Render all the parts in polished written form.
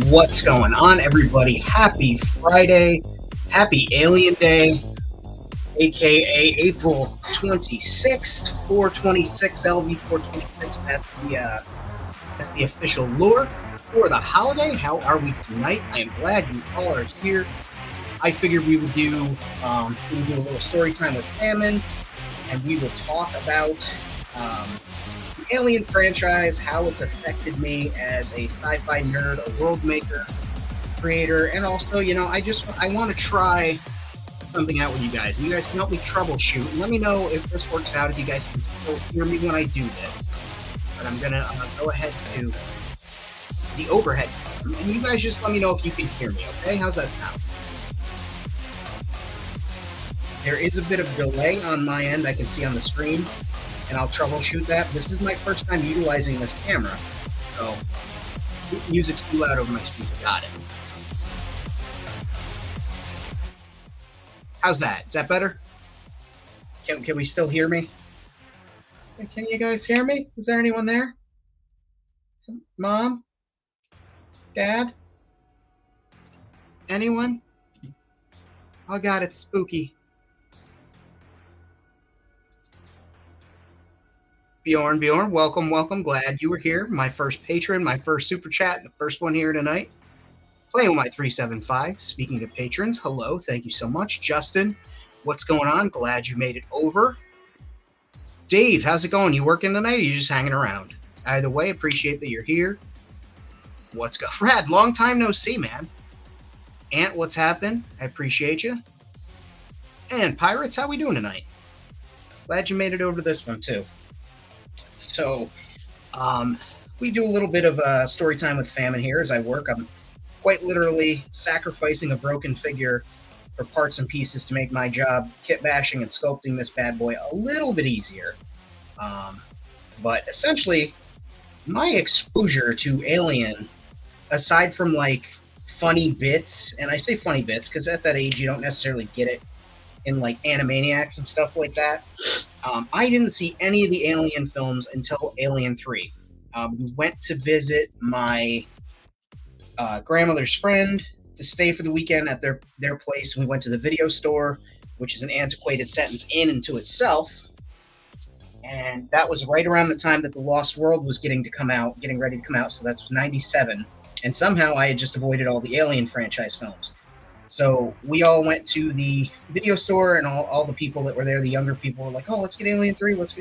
What's going on, everybody? Happy Friday. Happy Alien Day, aka April 26th, 426, LV 426. That's the official lure for the holiday. How are we tonight? I am glad you all are here. I figured we would do a little story time with Famine, and we will talk about the Alien franchise, how it's affected me as a sci-fi nerd, a world maker, creator, and also, I want to try something out with you guys. You guys can help me troubleshoot, and let me know if this works out, if you guys can still hear me when I do this. But I'm gonna go ahead to the overhead, and you guys just let me know if you can hear me, okay? How's that sound? There is a bit of delay on my end, I can see on the screen, and I'll troubleshoot that. This is my first time utilizing this camera, so music's too loud over my speaker. Got it. How's that? Is that better? Can we still hear me? Can you guys hear me? Is there anyone there? Mom? Dad? Anyone? Oh God, it's spooky. Bjorn, welcome. Glad you were here. My first patron, my first super chat, the first one here tonight. Playing with my 375. Speaking of patrons, hello, thank you so much. Justin, what's going on? Glad you made it over. Dave, how's it going? You working tonight, or you just hanging around? Either way, appreciate that you're here. What's going on? Rad, long time no see, man. Ant, what's happening? I appreciate you. And Pirates, how we doing tonight? Glad you made it over to this one, too. So, we do a little bit of story time with Famine here as I work. I'm quite literally sacrificing a broken figure for parts and pieces to make my job kitbashing and sculpting this bad boy a little bit easier. But essentially, my exposure to Alien, aside from like funny bits, and I say funny bits because at that age you don't necessarily get it in like Animaniacs and stuff like that, I didn't see any of the Alien films until Alien 3. We went to visit my grandmother's friend to stay for the weekend at their place. We went to the video store, which is an antiquated sentence in and to itself, and that was right around the time that The Lost World was getting ready to come out, so that's 97, and somehow I had just avoided all the Alien franchise films. So we all went to the video store, and all the people that were there, the younger people, were like, oh, let's get Alien 3, So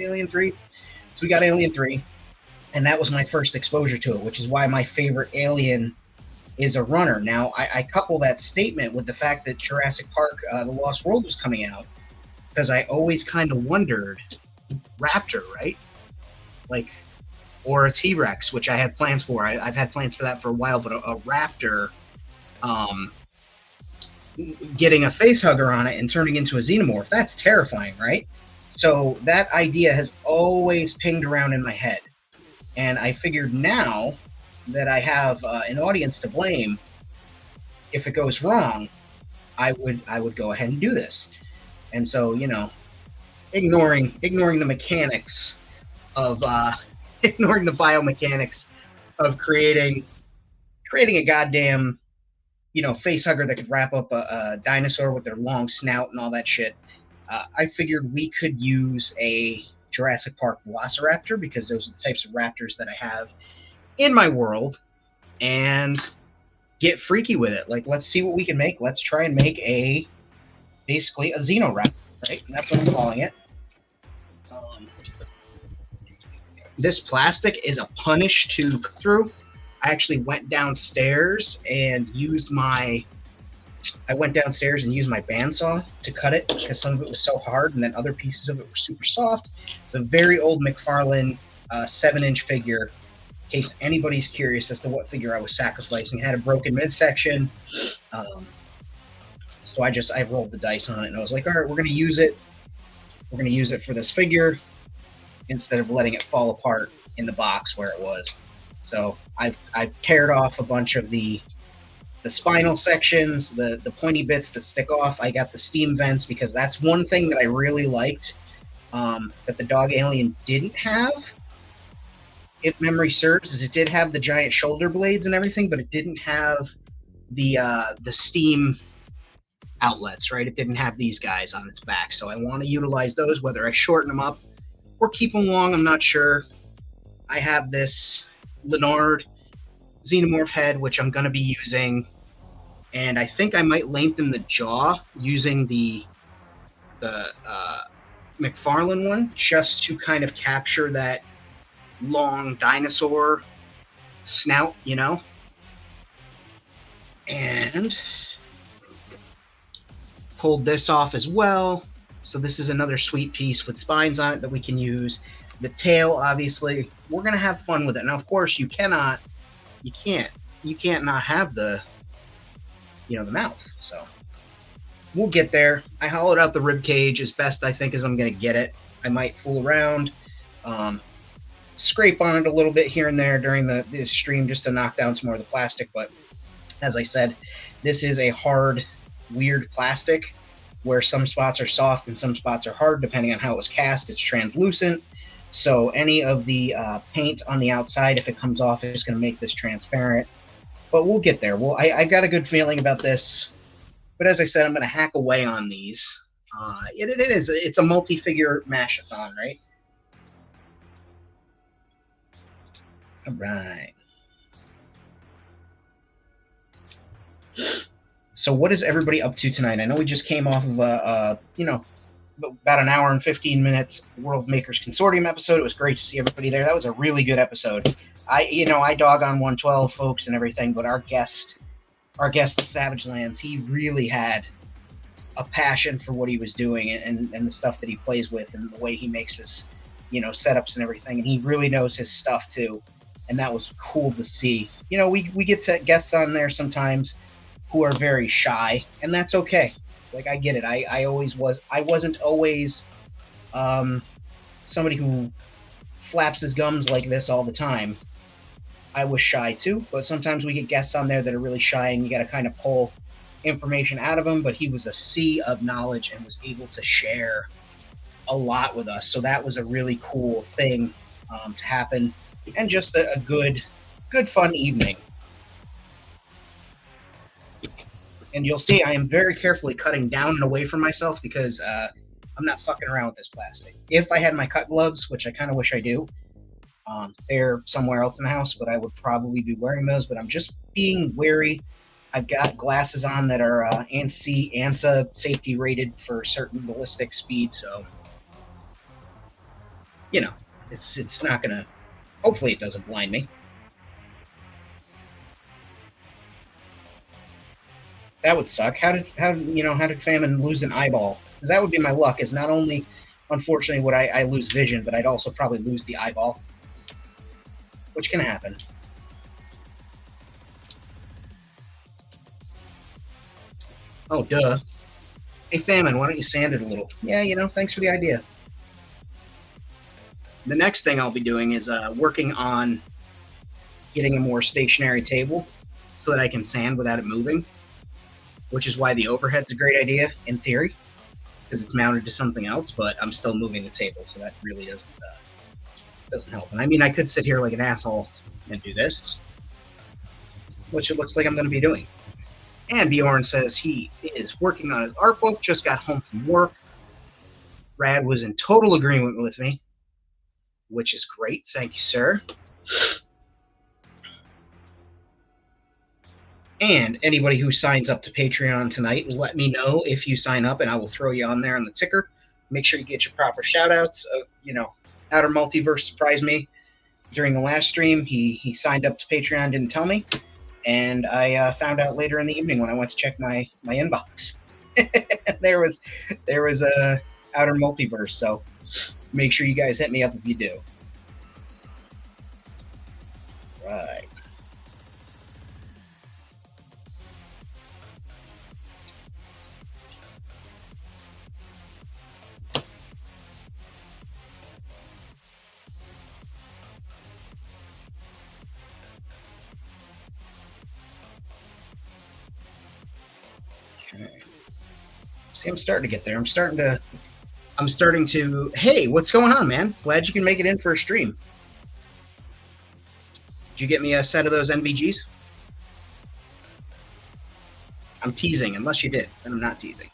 we got Alien 3, and that was my first exposure to it, which is why my favorite Alien is a runner. Now, I couple that statement with the fact that Jurassic Park, The Lost World was coming out, because I always kind of wondered, Raptor, right? Like, or a T-Rex, which I had plans for. I've had plans for that for a while, but a Raptor getting a face hugger on it and turning into a xenomorph, that's terrifying, right? So that idea has always pinged around in my head. And I figured now that I have an audience to blame, if it goes wrong, I would go ahead and do this. And so, ignoring the mechanics of ignoring the biomechanics of creating a goddamn face hugger that could wrap up a dinosaur with their long snout and all that shit, I figured we could use a Jurassic Park Velociraptor, because those are the types of raptors that I have in my world, and get freaky with it. Like, let's see what we can make. Let's try and make basically a Xeno-Raptor, right? And that's what I'm calling it. This plastic is a punish to cut through. I actually went downstairs and used my bandsaw to cut it, because some of it was so hard, and then other pieces of it were super soft. It's a very old McFarlane 7-inch figure, in case anybody's curious as to what figure I was sacrificing. It had a broken midsection, so I rolled the dice on it, and I was like, all right, we're going to use it. We're going to use it for this figure instead of letting it fall apart in the box where it was. So I've paired off a bunch of the spinal sections, the pointy bits that stick off. I got the steam vents, because that's one thing that I really liked that the Dog Alien didn't have. if memory serves, is it did have the giant shoulder blades and everything, but it didn't have the steam outlets, right? It didn't have these guys on its back, so I want to utilize those, whether I shorten them up or keep them long, I'm not sure. I have this Leonard Xenomorph head, which I'm going to be using, and I think I might lengthen the jaw using the McFarlane one, just to kind of capture that long dinosaur snout, you know? And pulled this off as well. So this is another sweet piece with spines on it that we can use. The tail, obviously, we're going to have fun with it. Now, of course, you can't not have the mouth. So we'll get there. I hollowed out the rib cage as best I think as I'm going to get it. I might fool around, scrape on it a little bit here and there during the stream just to knock down some more of the plastic. But as I said, this is a hard, weird plastic where some spots are soft and some spots are hard depending on how it was cast. It's translucent, so any of the paint on the outside, if it comes off, is going to make this transparent. But we'll get there. I got a good feeling about this. But as I said, I'm going to hack away on these. It's a multi-figure mash-a-thon, right? All right. So what is everybody up to tonight? I know we just came off of about an hour and 15 minutes World Makers Consortium episode. It was great to see everybody there. That was a really good episode. I dog on 112 folks and everything, but our guest at Savage Lands, he really had a passion for what he was doing and the stuff that he plays with and the way he makes his setups and everything. And he really knows his stuff too. And that was cool to see. We get guests on there sometimes who are very shy, and that's okay. Like, I get it. I wasn't always somebody who flaps his gums like this all the time. I was shy too, but sometimes we get guests on there that are really shy, and you got to kind of pull information out of him. But he was a sea of knowledge and was able to share a lot with us. So that was a really cool thing to happen, and just a good, fun evening. And you'll see I am very carefully cutting down and away from myself because I'm not fucking around with this plastic. If I had my cut gloves, which I kind of wish I do, they're somewhere else in the house, but I would probably be wearing those. But I'm just being wary. I've got glasses on that are ANSA safety rated for certain ballistic speed, so it's not gonna. Hopefully, it doesn't blind me. That would suck. How did Famine lose an eyeball? Because that would be my luck. Is not only, unfortunately, would I lose vision, but I'd also probably lose the eyeball, which can happen. Oh, duh. Hey, Famine, why don't you sand it a little? Yeah, thanks for the idea. The next thing I'll be doing is working on getting a more stationary table so that I can sand without it moving, which is why the overhead's a great idea in theory, because it's mounted to something else, but I'm still moving the table, so that really doesn't help. And I mean, I could sit here like an asshole and do this, which it looks like I'm going to be doing. And Bjorn says he is working on his art book, just got home from work. Brad was in total agreement with me, which is great. Thank you, sir. And anybody who signs up to Patreon tonight, let me know if you sign up, and I will throw you on there on the ticker. Make sure you get your proper shout-outs. Outer Multiverse surprised me during the last stream. He signed up to Patreon, didn't tell me, and I found out later in the evening when I went to check my inbox. there was a Outer Multiverse, so make sure you guys hit me up if you do. Right. Okay. See, I'm starting to get there. I'm starting to. Hey, what's going on, man? Glad you can make it in for a stream. Did you get me a set of those NVGs? I'm teasing, unless you did, and I'm not teasing.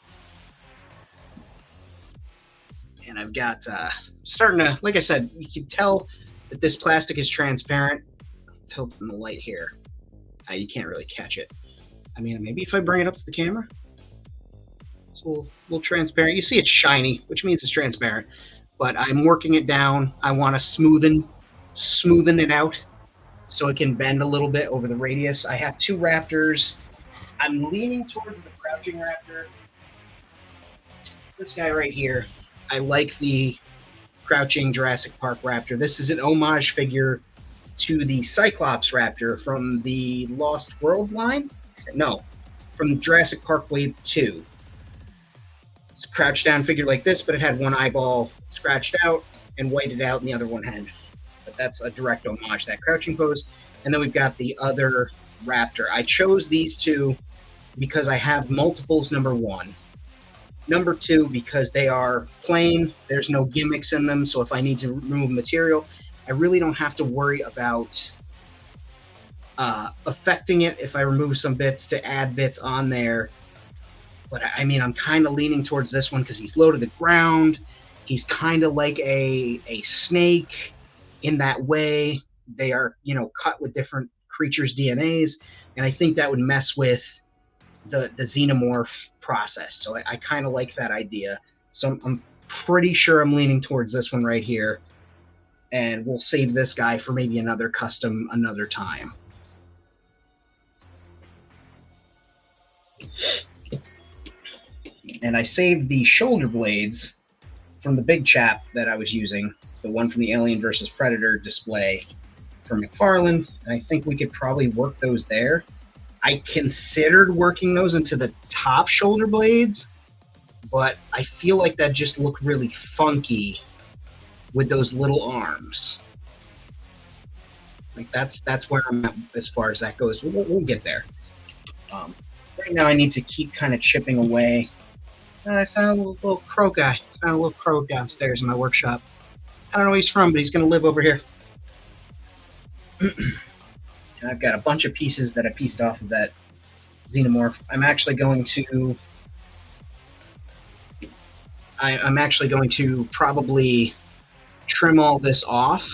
And I've got, starting to, like I said, you can tell that this plastic is transparent. Tilt in the light here. You can't really catch it. I mean, maybe if I bring it up to the camera, it's a little transparent. You see it's shiny, which means it's transparent. But I'm working it down. I want to smoothen it out so it can bend a little bit over the radius. I have two raptors. I'm leaning towards the crouching raptor. This guy right here. I like the crouching Jurassic Park raptor. This is an homage figure to the Cyclops raptor from the Lost World line. No, from Jurassic Park Wave 2. It's a crouched down figure like this, but it had one eyeball scratched out and whited out, and the other one had. But that's a direct homage, that crouching pose. And then we've got the other raptor. I chose these two because I have multiples, number one. Number two, because they are plain. There's no gimmicks in them, so if I need to remove material, I really don't have to worry about affecting it if I remove some bits to add bits on there. But I mean, I'm kind of leaning towards this one because he's low to the ground. He's kind of like a snake in that way. They are, you know, cut with different creatures' DNAs, and I think that would mess with the xenomorph process. So I kind of like that idea. So I'm pretty sure I'm leaning towards this one right here, and we'll save this guy for maybe another custom another time. And I saved the shoulder blades from the big chap that I was using, the one from the Alien versus Predator display from McFarlane, and I think we could probably work those there. I considered working those into the top shoulder blades, but I feel like that just looked really funky with those little arms. Like that's where I'm at as far as that goes. We'll get there. Right now I need to keep kind of chipping away. I found a little crow guy. Found a little crow downstairs in my workshop. I don't know where he's from, but he's going to live over here. And I've got a bunch of pieces that I pieced off of that xenomorph. I'm actually going to probably trim all this off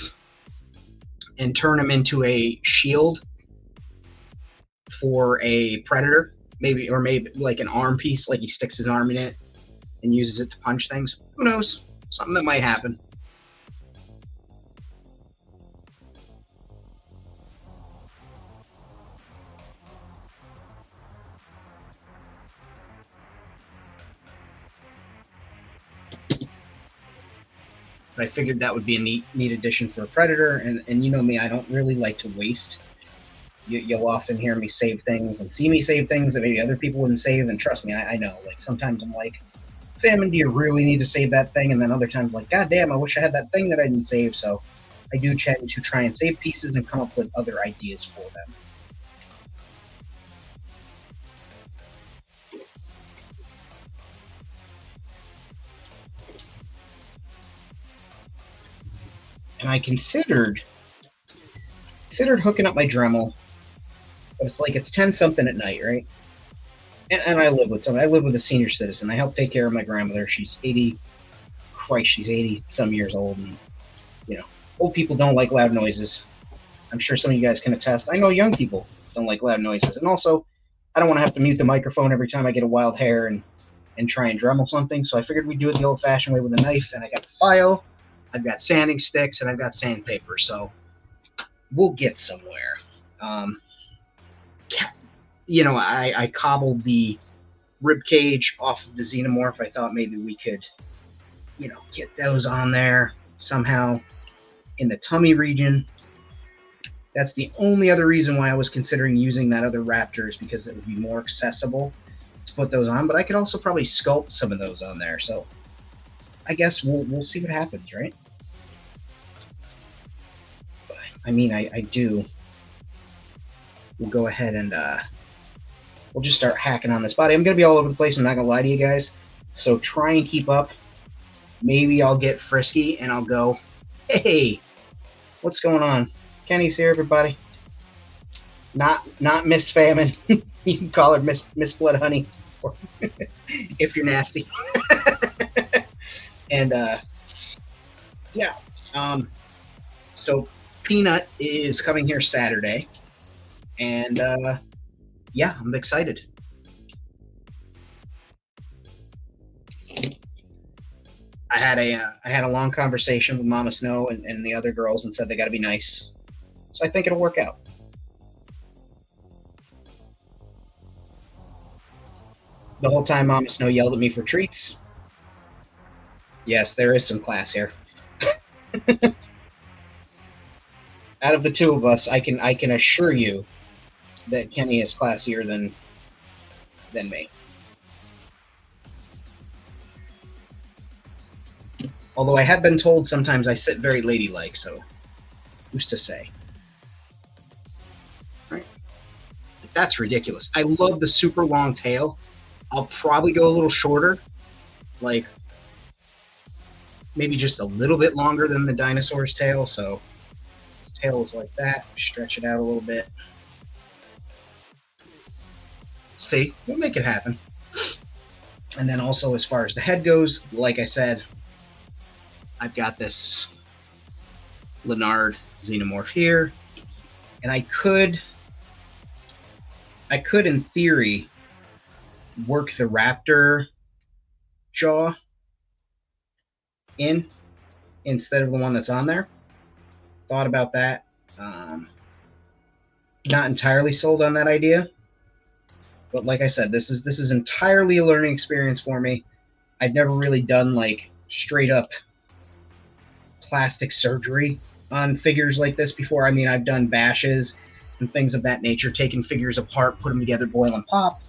and turn him into a shield for a predator, maybe like an arm piece, like he sticks his arm in it and uses it to punch things. Who knows? Something that might happen. I figured that would be a neat addition for a predator, and you know me, I don't really like to waste. You'll often hear me save things and see me save things that maybe other people wouldn't save, and trust me, I know. Like sometimes I'm like, Famine, do you really need to save that thing? And then other times I'm like, God damn, I wish I had that thing that I didn't save. So I do tend to try and save pieces and come up with other ideas for them. And I considered hooking up my Dremel, but it's like it's 10-something at night, right? And I live with someone. I live with a senior citizen. I help take care of my grandmother. She's 80. Christ, she's 80-some years old. And, you know, old people don't like loud noises. I'm sure some of you guys can attest. I know young people don't like loud noises. And also, I don't want to have to mute the microphone every time I get a wild hair and try and Dremel something. So I figured we'd do it the old-fashioned way with a knife. And I got the file. I've got sanding sticks, and I've got sandpaper, so we'll get somewhere. You know, I cobbled the rib cage off of the xenomorph. I thought maybe we could, you know, get those on there somehow in the tummy region. That's the only other reason why I was considering using that other raptor, is because it would be more accessible to put those on, but I could also probably sculpt some of those on there, so I guess we'll see what happens, right? But, I mean, I do. We'll go ahead and we'll just start hacking on this body. I'm going to be all over the place. I'm not going to lie to you guys. So try and keep up. Maybe I'll get frisky and I'll go, hey, what's going on? Kenny's here, everybody. Not Miss Famine. You can call her Miss Blood Honey, or if you're nasty. And yeah, so Peanut is coming here Saturday, and yeah, I'm excited. I had a long conversation with Mama Snow and the other girls, and said they got to be nice. So I think it'll work out. The whole time, Mama Snow yelled at me for treats. Yes, there is some class here. Out of the two of us, I can assure you that Kenny is classier than me. Although I have been told sometimes I sit very ladylike, so who's to say? Right. That's ridiculous. I love the super long tail. I'll probably go a little shorter, like maybe just a little bit longer than the dinosaur's tail. So his tail is like that. Stretch it out a little bit. See, we'll make it happen. And then also, as far as the head goes, like I said, I've got this Leonard xenomorph here, and I could in theory work the raptor jaw in instead of the one that's on there. Thought about that. Not entirely sold on that idea, but like I said, this is entirely a learning experience for me. I've never really done like straight up plastic surgery on figures like this before. I mean, I've done bashes and things of that nature, taken figures apart, put them together, boil and pop.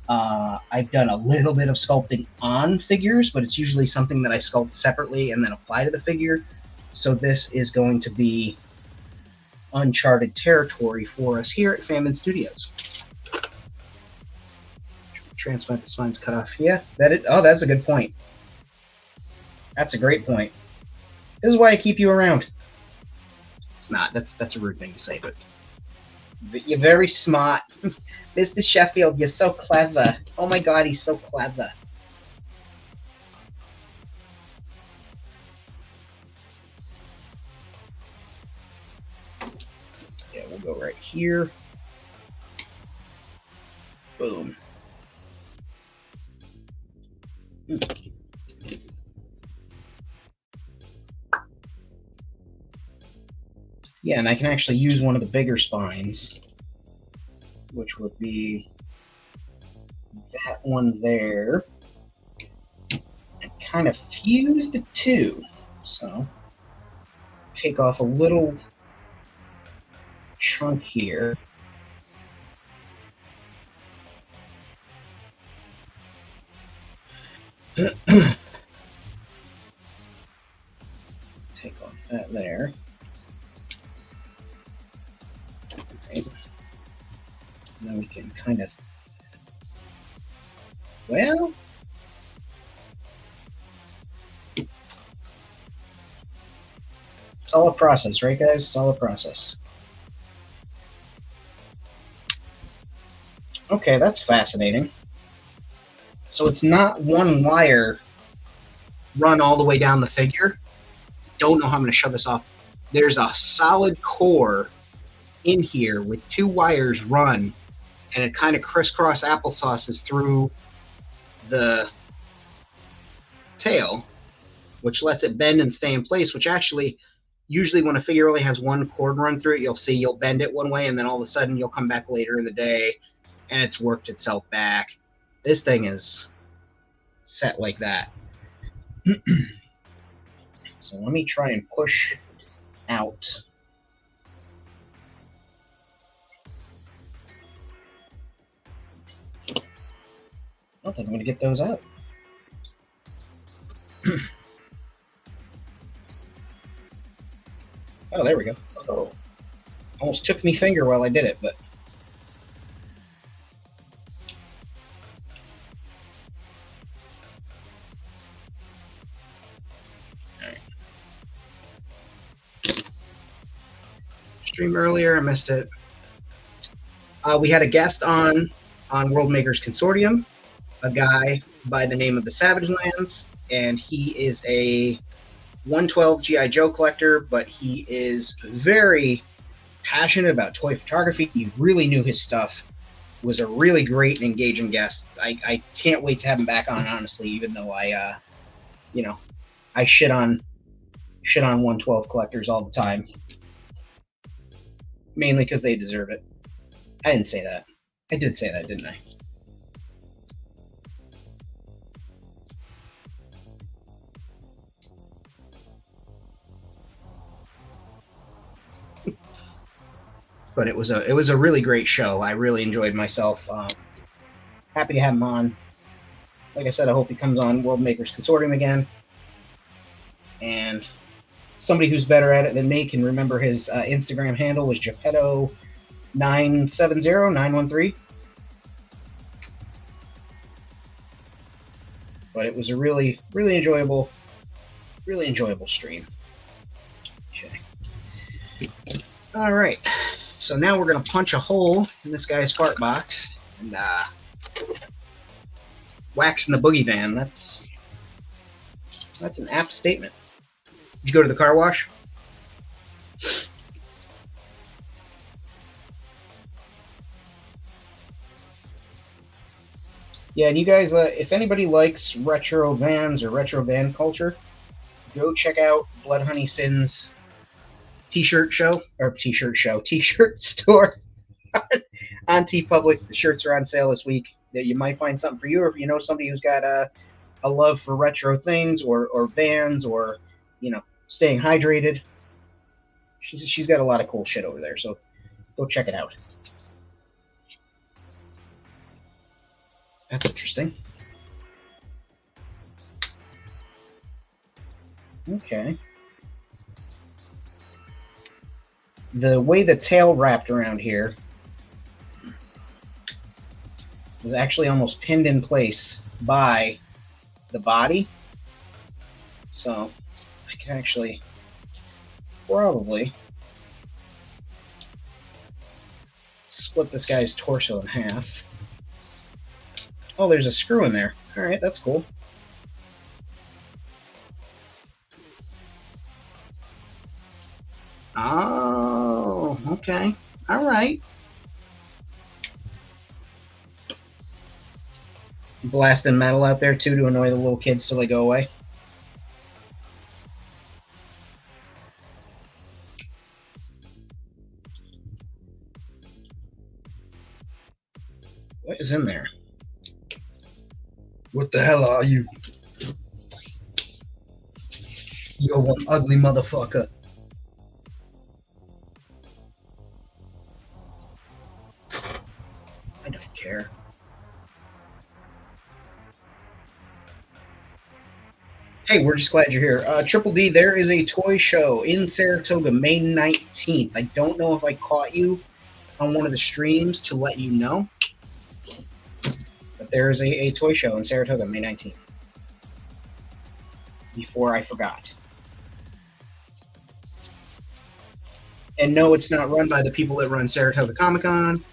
I've done a little bit of sculpting on figures, but it's usually something that I sculpt separately and then apply to the figure. So this is going to be uncharted territory for us here at Famine Studios. Transplant the spine's cut off. Yeah, that's a good point. That's a great point. This is why I keep you around. It's not. That's a rude thing to say, but you're very smart. Mr. Sheffield, you're so clever. Oh my god, he's so clever. Yeah, we'll go right here. Boom. Yeah, and I can actually use one of the bigger spines, which would be that one there, and kind of fuse the two. So take off a little chunk here. Take off that there. And then we can kind of, well, solid process, right guys? Solid process. Okay, that's fascinating. So it's not one wire run all the way down the figure. Don't know how I'm going to shut this off. There's a solid core in here with two wires run, and it kind of crisscross applesauces through the tail, which lets it bend and stay in place, which actually, usually when a figure only has one cord run through it, you'll bend it one way, and then all of a sudden you'll come back later in the day, and it's worked itself back. This thing is set like that. So let me try and push out. I don't think I'm going to get those out. Oh, there we go. Oh, almost took me finger while I did it, but stream earlier, I missed it. We had a guest on World Makers Consortium, a guy by the name of the Savage Lands, and he is a 112 G.I. Joe collector, but he is very passionate about toy photography. He really knew his stuff. Was a really great and engaging guest. I can't wait to have him back on, honestly, even though I shit on 112 collectors all the time. Mainly because they deserve it. I didn't say that. I did say that, didn't I? But it was a really great show. I really enjoyed myself. Happy to have him on. Like I said, I hope he comes on World Makers Consortium again. And somebody who's better at it than me can remember his Instagram handle was Geppetto970913. But it was a really, really enjoyable stream. Okay. All right. So now we're going to punch a hole in this guy's fart box and wax in the boogie van. That's an apt statement. Did you go to the car wash? Yeah, and you guys, if anybody likes retro vans or retro van culture, go check out Blood Honey Sin's t-shirt store on TeePublic. The shirts are on sale this week. You might find something for you, or if you know somebody who's got a love for retro things or vans or staying hydrated. She's got a lot of cool shit over there, so go check it out. That's interesting. Okay. The way the tail wrapped around here was actually almost pinned in place by the body. So I can actually probably split this guy's torso in half. Oh, there's a screw in there. All right, that's cool. Oh, okay. All right. Blasting metal out there, too, to annoy the little kids till they go away. What is in there? What the hell are you? You're one ugly motherfucker. I don't care. Hey, we're just glad you're here. Triple D, there is a toy show in Saratoga, May 19th. I don't know if I caught you on one of the streams to let you know. But there is a toy show in Saratoga, May 19th. Before I forgot. And no, it's not run by the people that run Saratoga Comic-Con.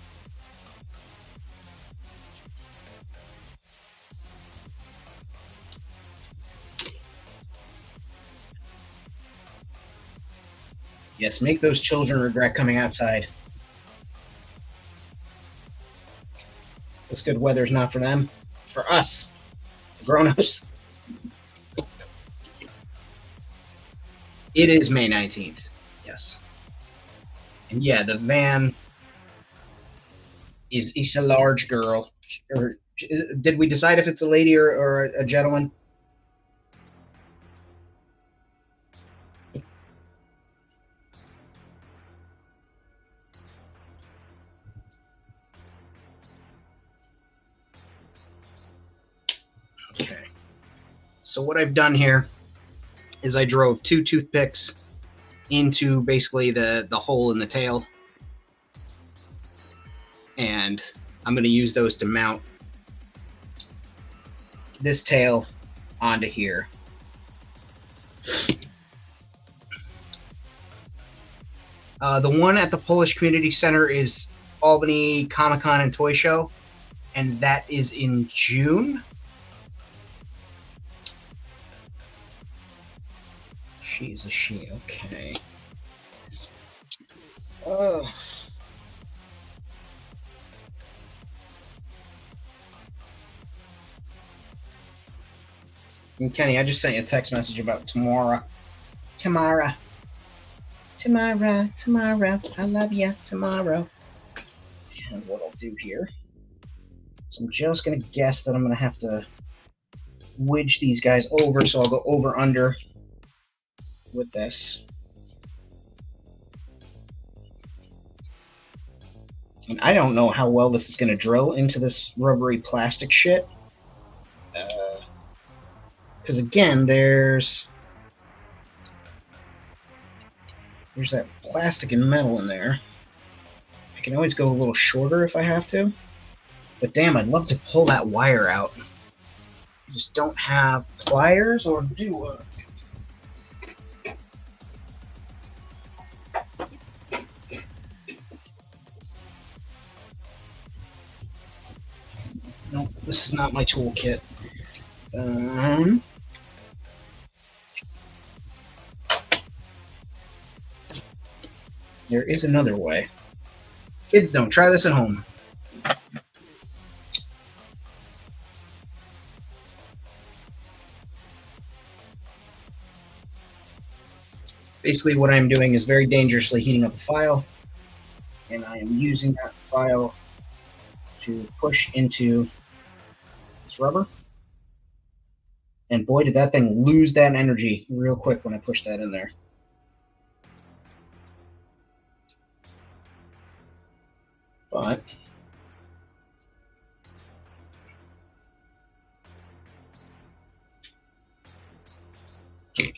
Yes, make those children regret coming outside. This good weather is not for them. It's for us, the grown-ups. It is May 19th, yes. And yeah, the van is a large girl. Or did we decide if it's a lady or a gentleman? Okay. So what I've done here is I drove 2 toothpicks into basically the hole in the tail, and I'm going to use those to mount this tail onto here. The one at the Polish Community Center is Albany Comic-Con and Toy Show, and that is in June. She's a she, okay. And Kenny, I just sent you a text message about Tamara. Tamara. I love you, tomorrow. And what I'll do here, so I'm just going to guess that I'm going to have to wedge these guys over, so I'll go over under with this. And I don't know how well this is going to drill into this rubbery plastic shit. Because again, there's that plastic and metal in there. I can always go a little shorter if I have to. But damn, I'd love to pull that wire out. I just don't have pliers, or do I? Nope, this is not my toolkit. There is another way. Kids, don't try this at home. Basically, what I'm doing is very dangerously heating up a file, and I am using that file to push into this rubber. And boy, did that thing lose that energy real quick when I pushed that in there. But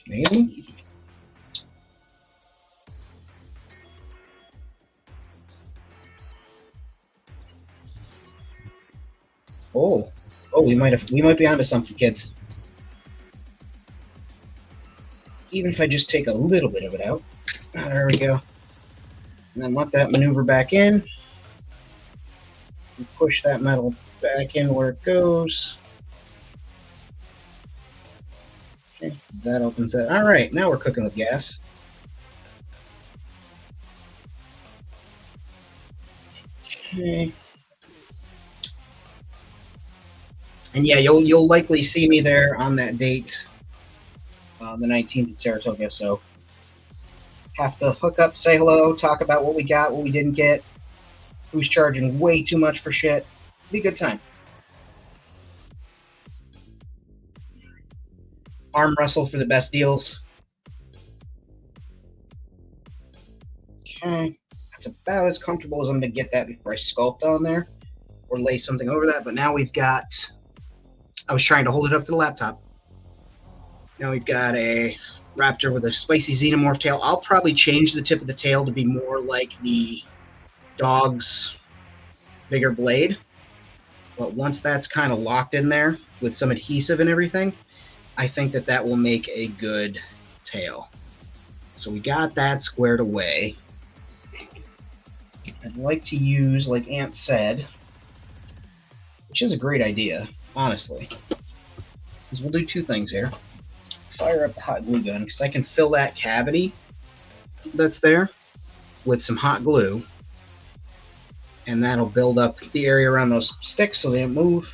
maybe. Oh, we might be onto something, kids. Even if I just take a little bit of it out. There we go. And then let that maneuver back in. And push that metal back in where it goes. Okay, that opens that. All right, now we're cooking with gas. Okay. And yeah, you'll likely see me there on that date, the 19th at Saratoga. So have to hook up, say hello, talk about what we got, what we didn't get, who's charging way too much for shit. Be a good time. Arm wrestle for the best deals. Okay, that's about as comfortable as I'm gonna get that before I sculpt on there or lay something over that. But now we've got, I was trying to hold it up to the laptop. Now we've got a raptor with a spicy xenomorph tail. I'll probably change the tip of the tail to be more like the dog's bigger blade. But once that's kind of locked in there with some adhesive and everything, I think that that will make a good tail. So we got that squared away. I'd like to use, like Ant said, which is a great idea, honestly, is we'll do two things here. Fire up the hot glue gun, because I can fill that cavity that's there with some hot glue, and that'll build up the area around those sticks so they don't move,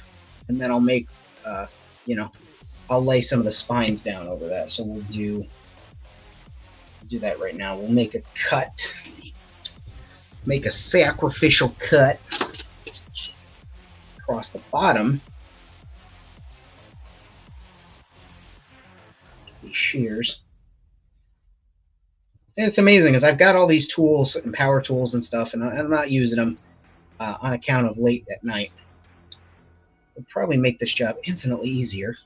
and then I'll make, I'll lay some of the spines down over that. So we'll do that right now. We'll make a cut, make a sacrificial cut across the bottom. These shears. And it's amazing because I've got all these tools and power tools and stuff, and I'm not using them on account of late at night. It'll probably make this job infinitely easier.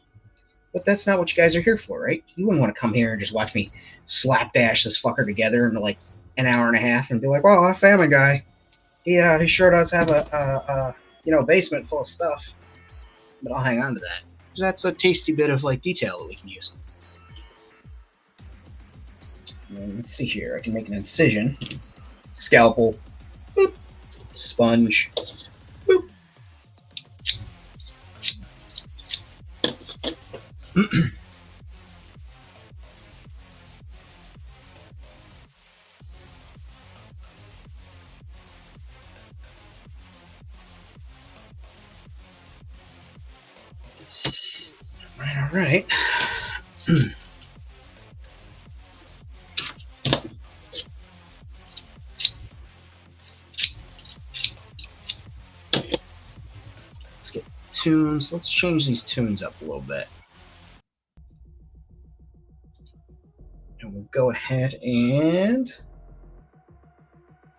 But that's not what you guys are here for, right? You wouldn't want to come here and just watch me slapdash this fucker together in like an hour and a half and be like, well, that Family Guy, he sure does have a basement full of stuff. But I'll hang on to that. That's a tasty bit of like detail that we can use. And let's see here. I can make an incision. Scalpel. Boop. sponge. Boop. All right. Let's get tunes. Let's change these tunes up a little bit. And we'll go ahead and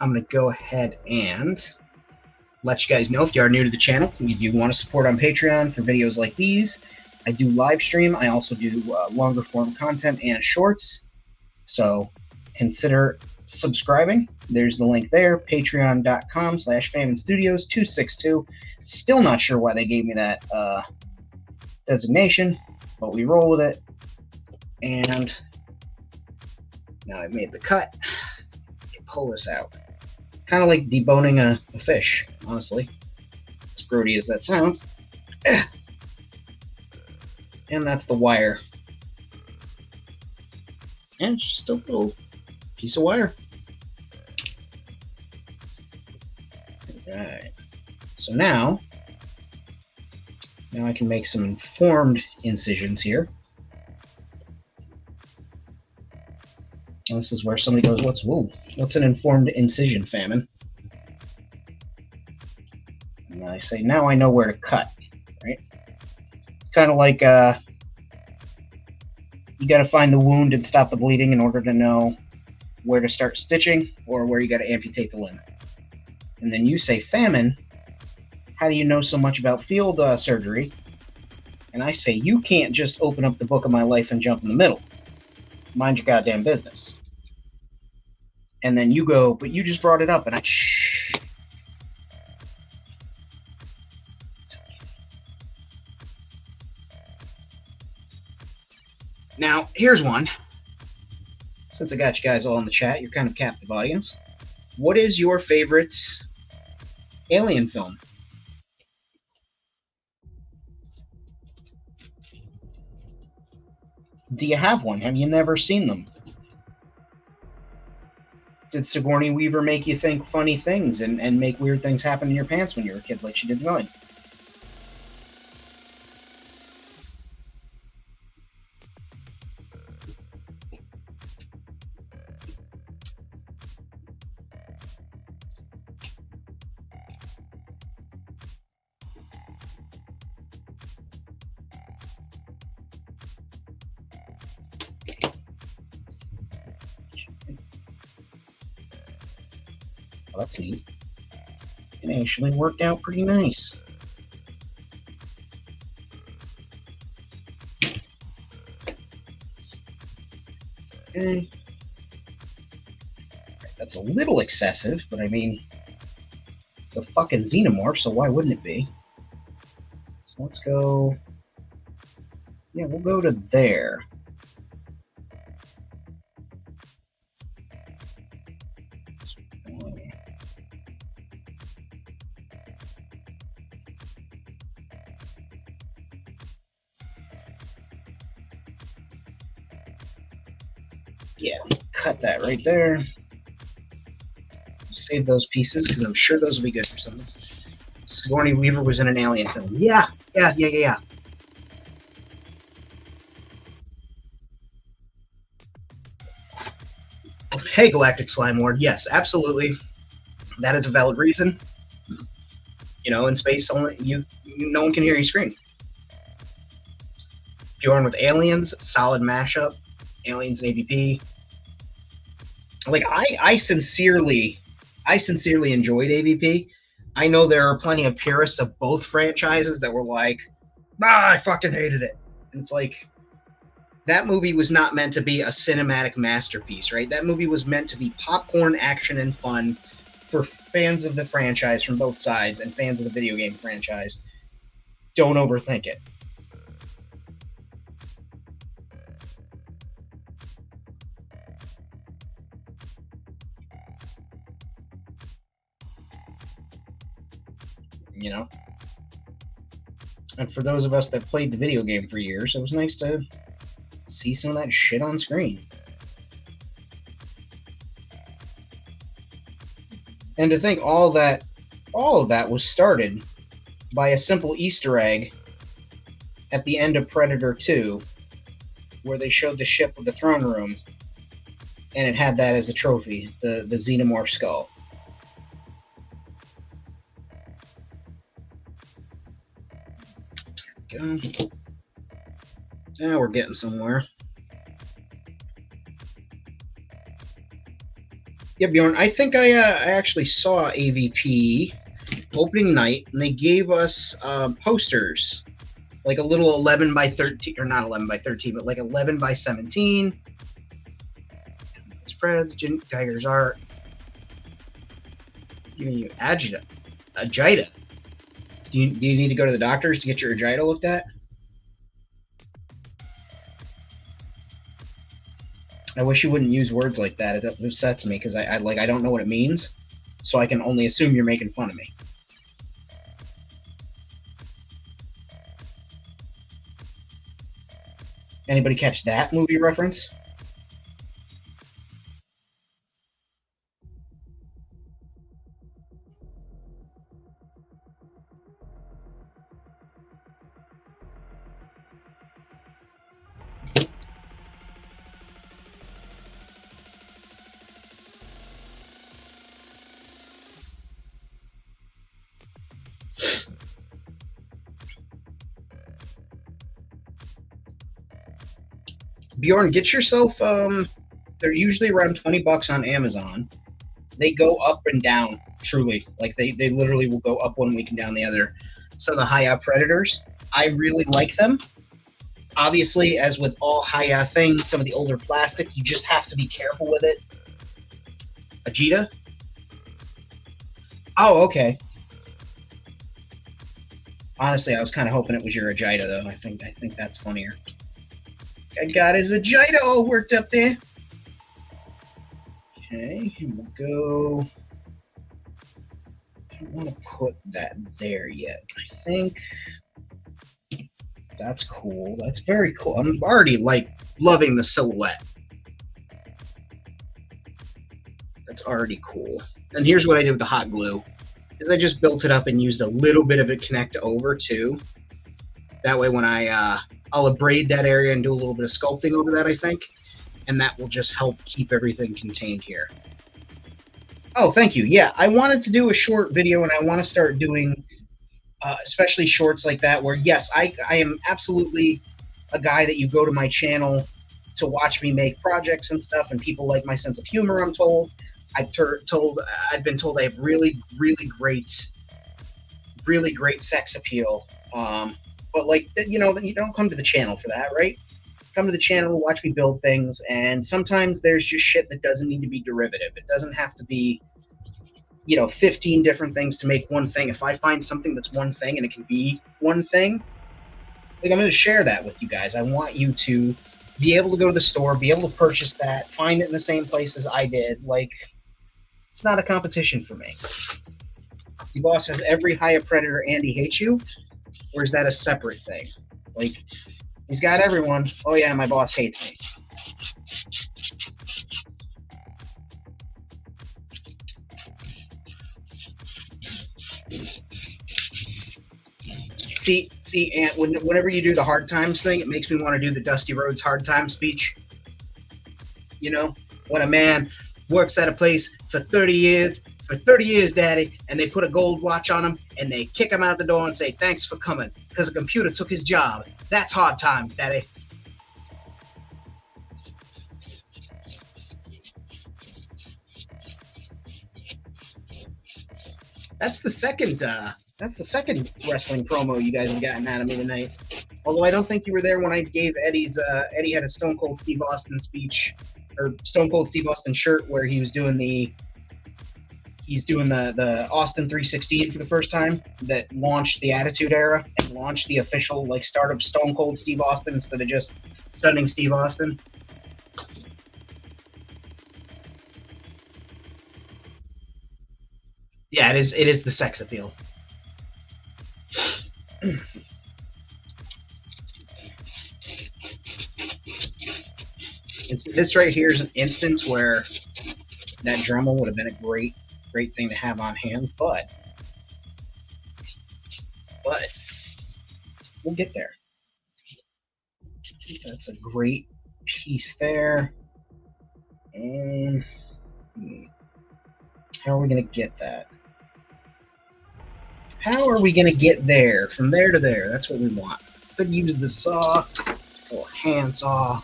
I'm going to go ahead and let you guys know, if you are new to the channel, you do want to support on Patreon for videos like these. I do live stream. I also do longer form content and shorts. So consider subscribing. There's the link there, patreon.com/FaminStudios262. Still not sure why they gave me that designation, but we roll with it. And now I've made the cut. Pull this out. Kind of like deboning a fish, honestly. As grody as that sounds. And that's the wire. And it's just a little piece of wire. Alright. So now I can make some informed incisions here. And this is where somebody goes, what's an informed incision, Famine? And I say, now I know where to cut, right? It's kind of like you got to find the wound and stop the bleeding in order to know where to start stitching or where you got to amputate the limb. And then you say, Famine, how do you know so much about field surgery? And I say, you can't just open up the book of my life and jump in the middle. Mind your goddamn business. And then you go, but you just brought it up, and I shh. It's okay. Now, here's one. Since I got you guys all in the chat, you're kind of captive audience. What is your favorite Alien film? Do you have one? Have you never seen them? Did Sigourney Weaver make you think funny things and make weird things happen in your pants when you were a kid like she did mine? Well, that's neat. It actually worked out pretty nice. Okay. That's a little excessive, but I mean, it's a fucking xenomorph, so why wouldn't it be? So let's go... Yeah, we'll go to there. Yeah, cut that right there. Save those pieces, because I'm sure those will be good for something. Sigourney Weaver was in an Alien film. Yeah. Hey, Galactic Slime Lord. Yes, absolutely. That is a valid reason. You know, in space, only no one can hear you scream. Bjorn with Aliens, solid mashup. Aliens and AVP. Like, I sincerely enjoyed AVP. I know there are plenty of purists of both franchises that were like, I fucking hated it. And it's like, that movie was not meant to be a cinematic masterpiece, right? That movie was meant to be popcorn, action, and fun for fans of the franchise from both sides and fans of the video game franchise. Don't overthink it. you know. And for those of us that played the video game for years, it was nice to see some of that shit on screen. And to think all of that was started by a simple Easter egg at the end of Predator 2, where they showed the ship with the throne room, and it had that as a trophy, the Xenomorph skull. Go. Now we're getting somewhere. Yeah, Bjorn, I think I actually saw AVP opening night, and they gave us posters, like a little 11 by 13, or not 11 by 13, but like 11 by 17. Spreads, Geiger's art. Giving you agita. Do you need to go to the doctors to get your agita looked at? I wish you wouldn't use words like that. It upsets me because I don't know what it means, so I can only assume you're making fun of me. Anybody catch that movie reference? Bjorn, get yourself, they're usually around 20 bucks on Amazon. They go up and down, truly. Like, they literally will go up one week and down the other. Some of the high-out Predators, I really like them. Obviously, as with all high-out things, some of the older plastic, you just have to be careful with it. Agita? Oh, okay. Honestly, I was kind of hoping it was your Agita, though. I think that's funnier. I got his Agita all worked up there. Okay, and we'll go. I don't want to put that there yet. I think that's cool. That's very cool. I'm already loving the silhouette. That's already cool. And here's what I did with the hot glue: is I just built it up and used a little bit of it connect over too. That way, when I'll abrade that area and do a little bit of sculpting over that, I think, and that will just help keep everything contained here. Oh, thank you. Yeah, I wanted to do a short video, and I want to start doing especially shorts like that where, yes, I am absolutely a guy that you go to my channel to watch me make projects and stuff, and people like my sense of humor, I'm told. I've been told I have really, really great sex appeal. But, like, you know, you don't come to the channel for that, right? Come to the channel, watch me build things, and sometimes there's just shit that doesn't need to be derivative. It doesn't have to be, 15 different things to make one thing. If I find something that's one thing and it can be one thing, like, I'm going to share that with you guys. I want you to be able to go to the store, be able to purchase that, find it in the same place as I did. Like, it's not a competition for me. The boss has every higher Predator and he hates you. Or is that a separate thing? Like, he's got everyone. Oh, yeah, my boss hates me. See, Ant, whenever you do the hard times thing, it makes me want to do the Dusty Rhodes hard time speech. You know, when a man works at a place for 30 years, Daddy, and they put a gold watch on him, and they kick him out the door and say, thanks for coming, because a computer took his job. That's hard times, Daddy. That's the second wrestling promo you guys have gotten out of me tonight. Although I don't think you were there when I gave Eddie had a Stone Cold Steve Austin speech, or Stone Cold Steve Austin shirt, where he was doing the Austin 316 for the first time, that launched the Attitude Era and launched the official start of Stone Cold Steve Austin instead of just Stunning Steve Austin. Yeah, it is the sex appeal. This right here is an instance where that Dremel would have been a great thing to have on hand, but we'll get there. That's a great piece there. And how are we going to get that? How are we going to get there? From there to there. That's what we want. Could use the saw, a little hand saw.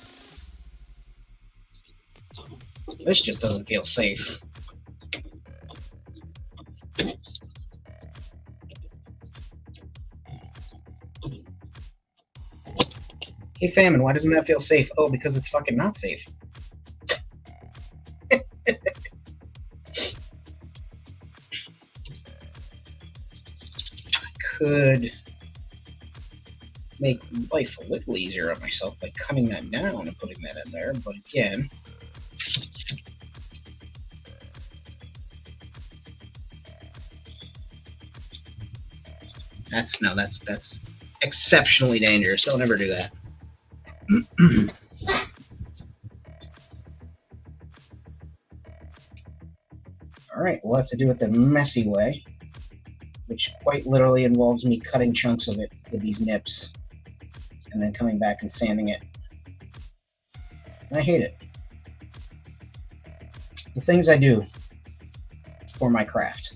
This just doesn't feel safe. Hey, Famine, why doesn't that feel safe? Oh, because it's fucking not safe. Could make life a little easier on myself by cutting that down and putting that in there, but again, that's exceptionally dangerous. Don't ever do that. All right, we'll have to do it the messy way, which quite literally involves me cutting chunks of it with these nips and then coming back and sanding it. And I hate it. The things I do for my craft.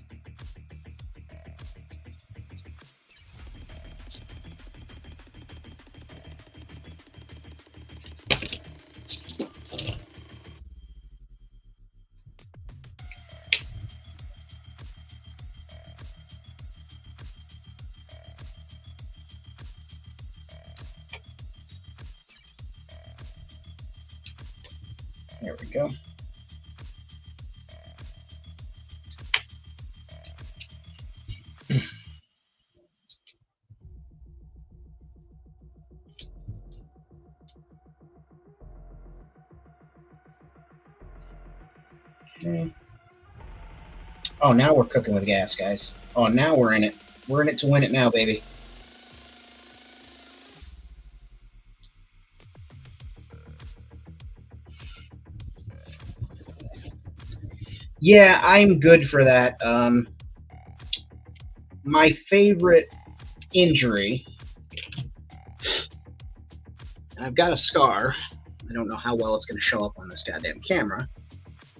There we go. Okay. Oh, now we're cooking with gas, guys. Oh, now we're in it. We're in it to win it now, baby. Yeah, I'm good for that. My favorite injury, and I've got a scar, I don't know how well it's going to show up on this goddamn camera,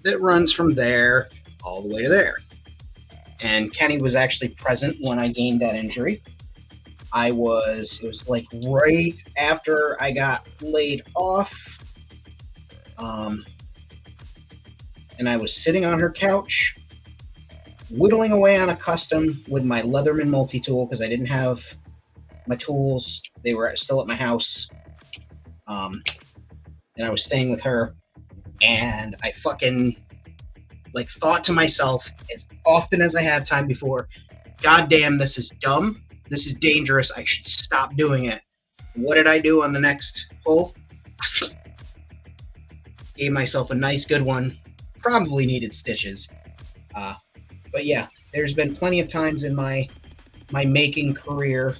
that runs from there all the way to there. And Kenny was actually present when I gained that injury. It was like right after I got laid off. And I was sitting on her couch, whittling away on a custom with my Leatherman multi-tool because I didn't have my tools. They were still at my house. And I was staying with her. And I fucking thought to myself as often as I have time before, God damn, this is dumb. This is dangerous. I should stop doing it. What did I do on the next hole? Gave myself a nice good one. Probably needed stitches. But yeah, there's been plenty of times in my making career,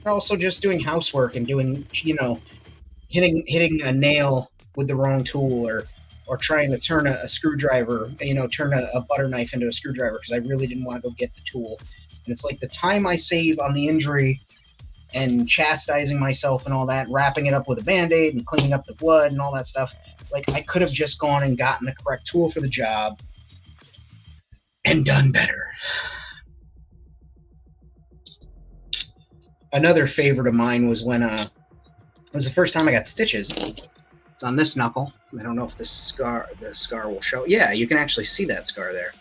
also just doing housework and doing, hitting a nail with the wrong tool or trying to turn a screwdriver, turn a butter knife into a screwdriver because I really didn't want to go get the tool. And it's like the time I save on the injury and chastising myself and all that, wrapping it up with a Band-Aid and cleaning up the blood and all that stuff. I could have just gone and gotten the correct tool for the job and done better. Another favorite of mine was when it was the first time I got stitches. It's on this knuckle. I don't know if the scar will show. Yeah, you can actually see that scar there.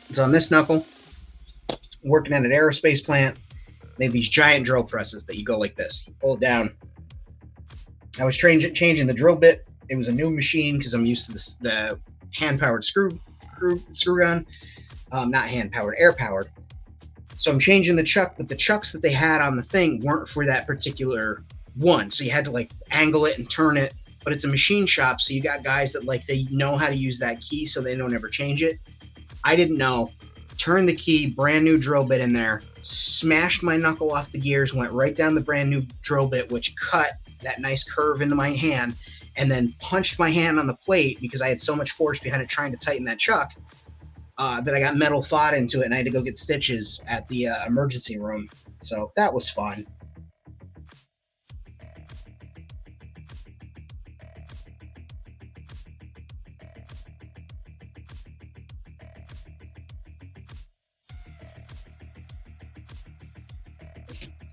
It's on this knuckle. Working at an aerospace plant. They have these giant drill presses that you go like this, pull it down. I was changing the drill bit. It was a new machine because I'm used to the hand-powered screw gun. Not hand-powered, air-powered. So I'm changing the chuck, but the chucks that they had on the thing weren't for that particular one. So you had to angle it and turn it. But it's a machine shop, so you got guys that they know how to use that key, so they don't ever change it. I didn't know. turned the key, brand new drill bit in there, smashed my knuckle off the gears, went right down the brand new drill bit, which cut that nice curve into my hand, and then punched my hand on the plate because I had so much force behind it trying to tighten that chuck that I got metal thought into it, and I had to go get stitches at the emergency room. So that was fun.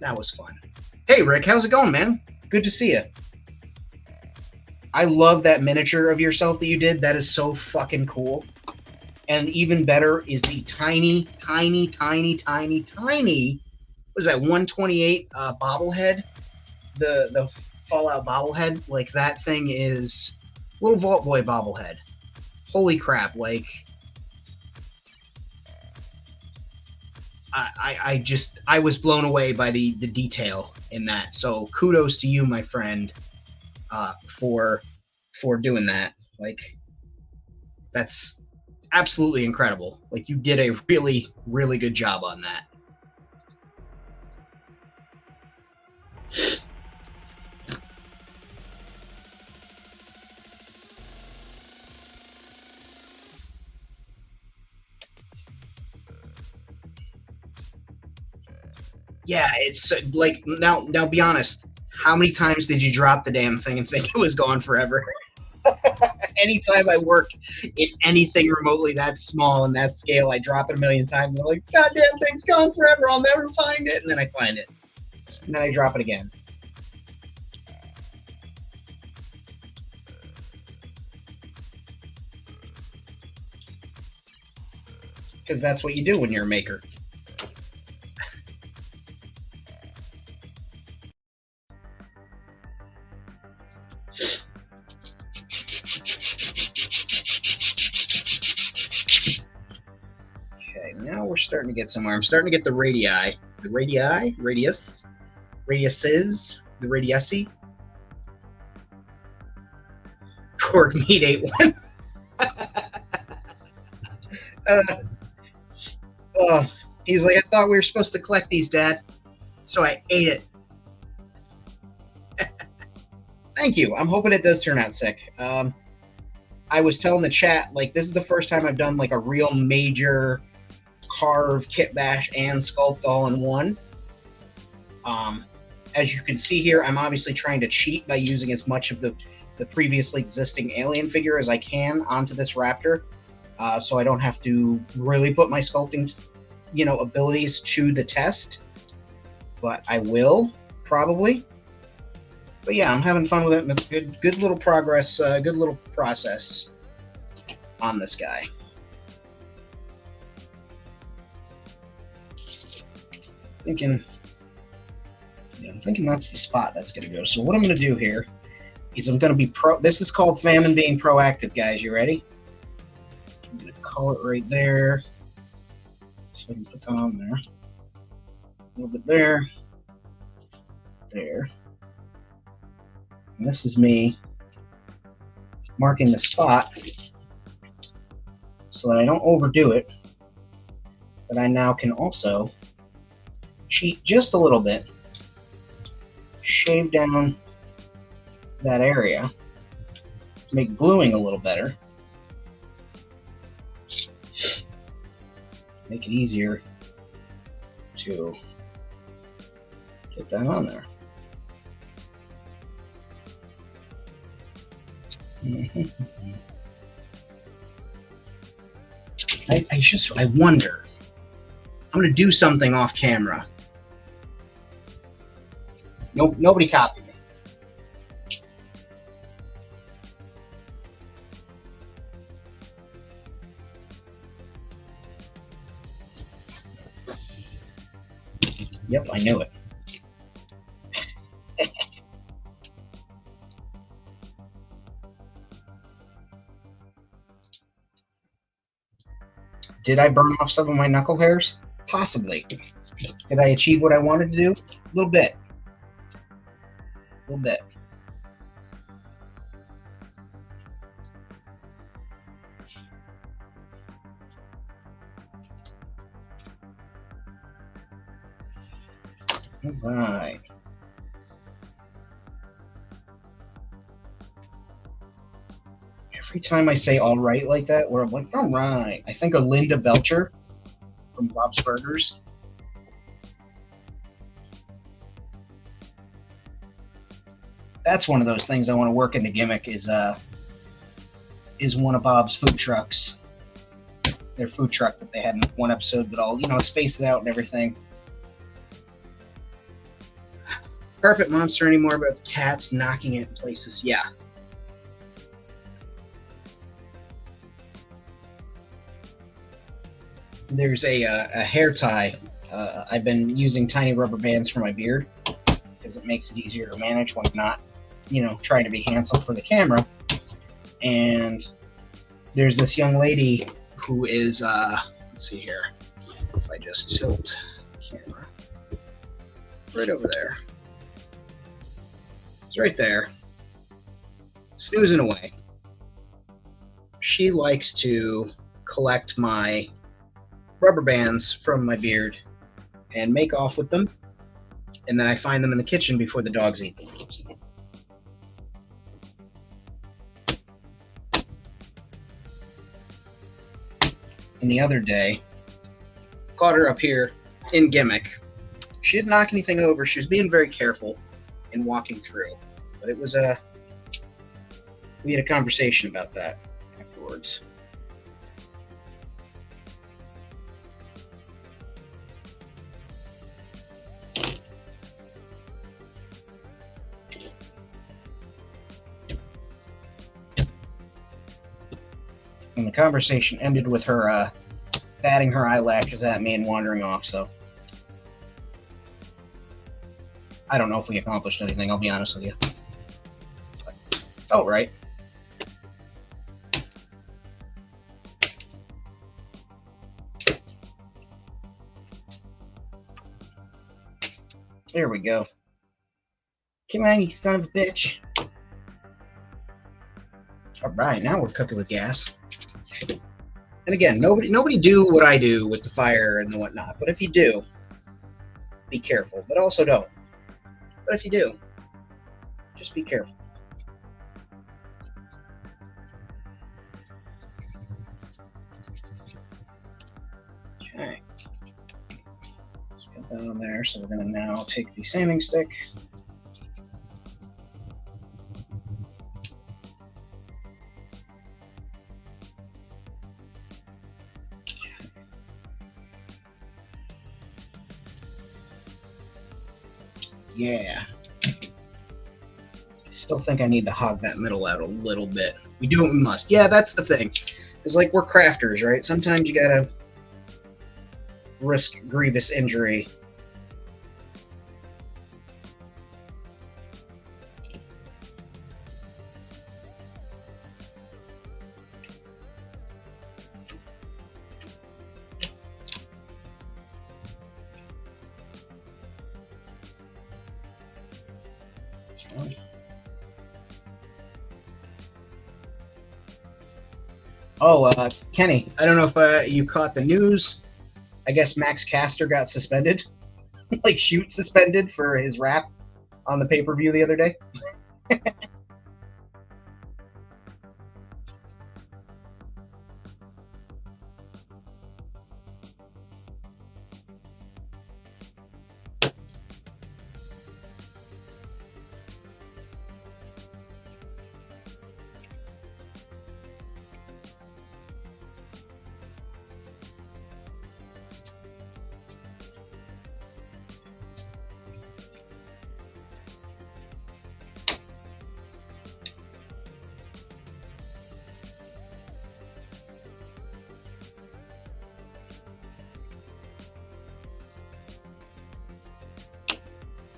That was fun. Hey, Rick, how's it going, man? Good to see you. I love that miniature of yourself that you did. That is so fucking cool. And even better is the tiny, tiny, tiny, tiny, tiny, what is that, 128 bobblehead? The Fallout bobblehead? Like, that thing is little Vault Boy bobblehead. Holy crap, like... I was blown away by the detail in that. So kudos to you, my friend, for doing that. Like, that's absolutely incredible. Like, you did a really, really good job on that. Yeah, it's like, now be honest. How many times did you drop the damn thing and think it was gone forever? Anytime I work in anything remotely that small and that scale, I drop it a million times. And I'm like, God damn, thing's gone forever. I'll never find it. And then I find it. And then I drop it again. Because that's what you do when you're a maker. Now we're starting to get somewhere. I'm starting to get the radiuses, the radiusi. Cork meat ate one. He was like, I thought we were supposed to collect these, Dad. So I ate it. Thank you. I'm hoping it does turn out sick. I was telling the chat, like, this is the first time I've done, like, a real major carve, kitbash, and sculpt all in one. As you can see here, I'm obviously trying to cheat by using as much of the previously existing alien figure as I can onto this raptor, so I don't have to really put my sculpting, abilities to the test. But I will, probably. But yeah, I'm having fun with it, and it's good little progress, good little process on this guy. I'm thinking that's the spot that's going to go. So what I'm going to do here is I'm going to be this is called Famine being proactive, guys. You ready? I'm going to call it right there. So I can put that on there. A little bit there. There. And this is me marking the spot so that I don't overdo it. But I now can also cheat just a little bit, shave down that area, make gluing a little better, make it easier to get that on there. I wonder, I'm going to do something off camera. Nope, nobody copied me. Yep, I knew it. Did I burn off some of my knuckle hairs? Possibly. Did I achieve what I wanted to do? A little bit. A little bit. Right. Every time I say all right like that, where I'm like, all right, I think of Linda Belcher from Bob's Burgers. That's one of those things I want to work into gimmick is one of Bob's food trucks. Their food truck that they had in one episode, but all, space it out and everything. Carpet Monster anymore about the cats knocking it in places. Yeah. There's a hair tie. I've been using tiny rubber bands for my beard because it makes it easier to manage when I'm not, trying to be handsome for the camera. And there's this young lady who is, let's see here, if I just tilt the camera right over there. It's right there, snoozing away. She likes to collect my rubber bands from my beard and make off with them, and then I find them in the kitchen before the dogs eat them. And the other day, caught her up here in gimmick. She didn't knock anything over. She was being very careful in walking through, but it was we had a conversation about that afterwards. And the conversation ended with her batting her eyelashes at me and wandering off, so I don't know if we accomplished anything, I'll be honest with you. But felt right. There we go. Come on, you son of a bitch. Alright, now we're cooking with gas. And again, nobody do what I do with the fire and the whatnot. But if you do, be careful. But also don't. But if you do, just be careful. Okay. Let's get that on there. So we're going to now take the sanding stick. Yeah. Still think I need to hog that middle out a little bit. We do what we must. Yeah, that's the thing. It's like we're crafters, right? Sometimes you gotta risk grievous injury. Oh, Kenny, I don't know if you caught the news. I guess Max Caster got suspended. Like, shoot suspended for his rap on the pay-per-view the other day.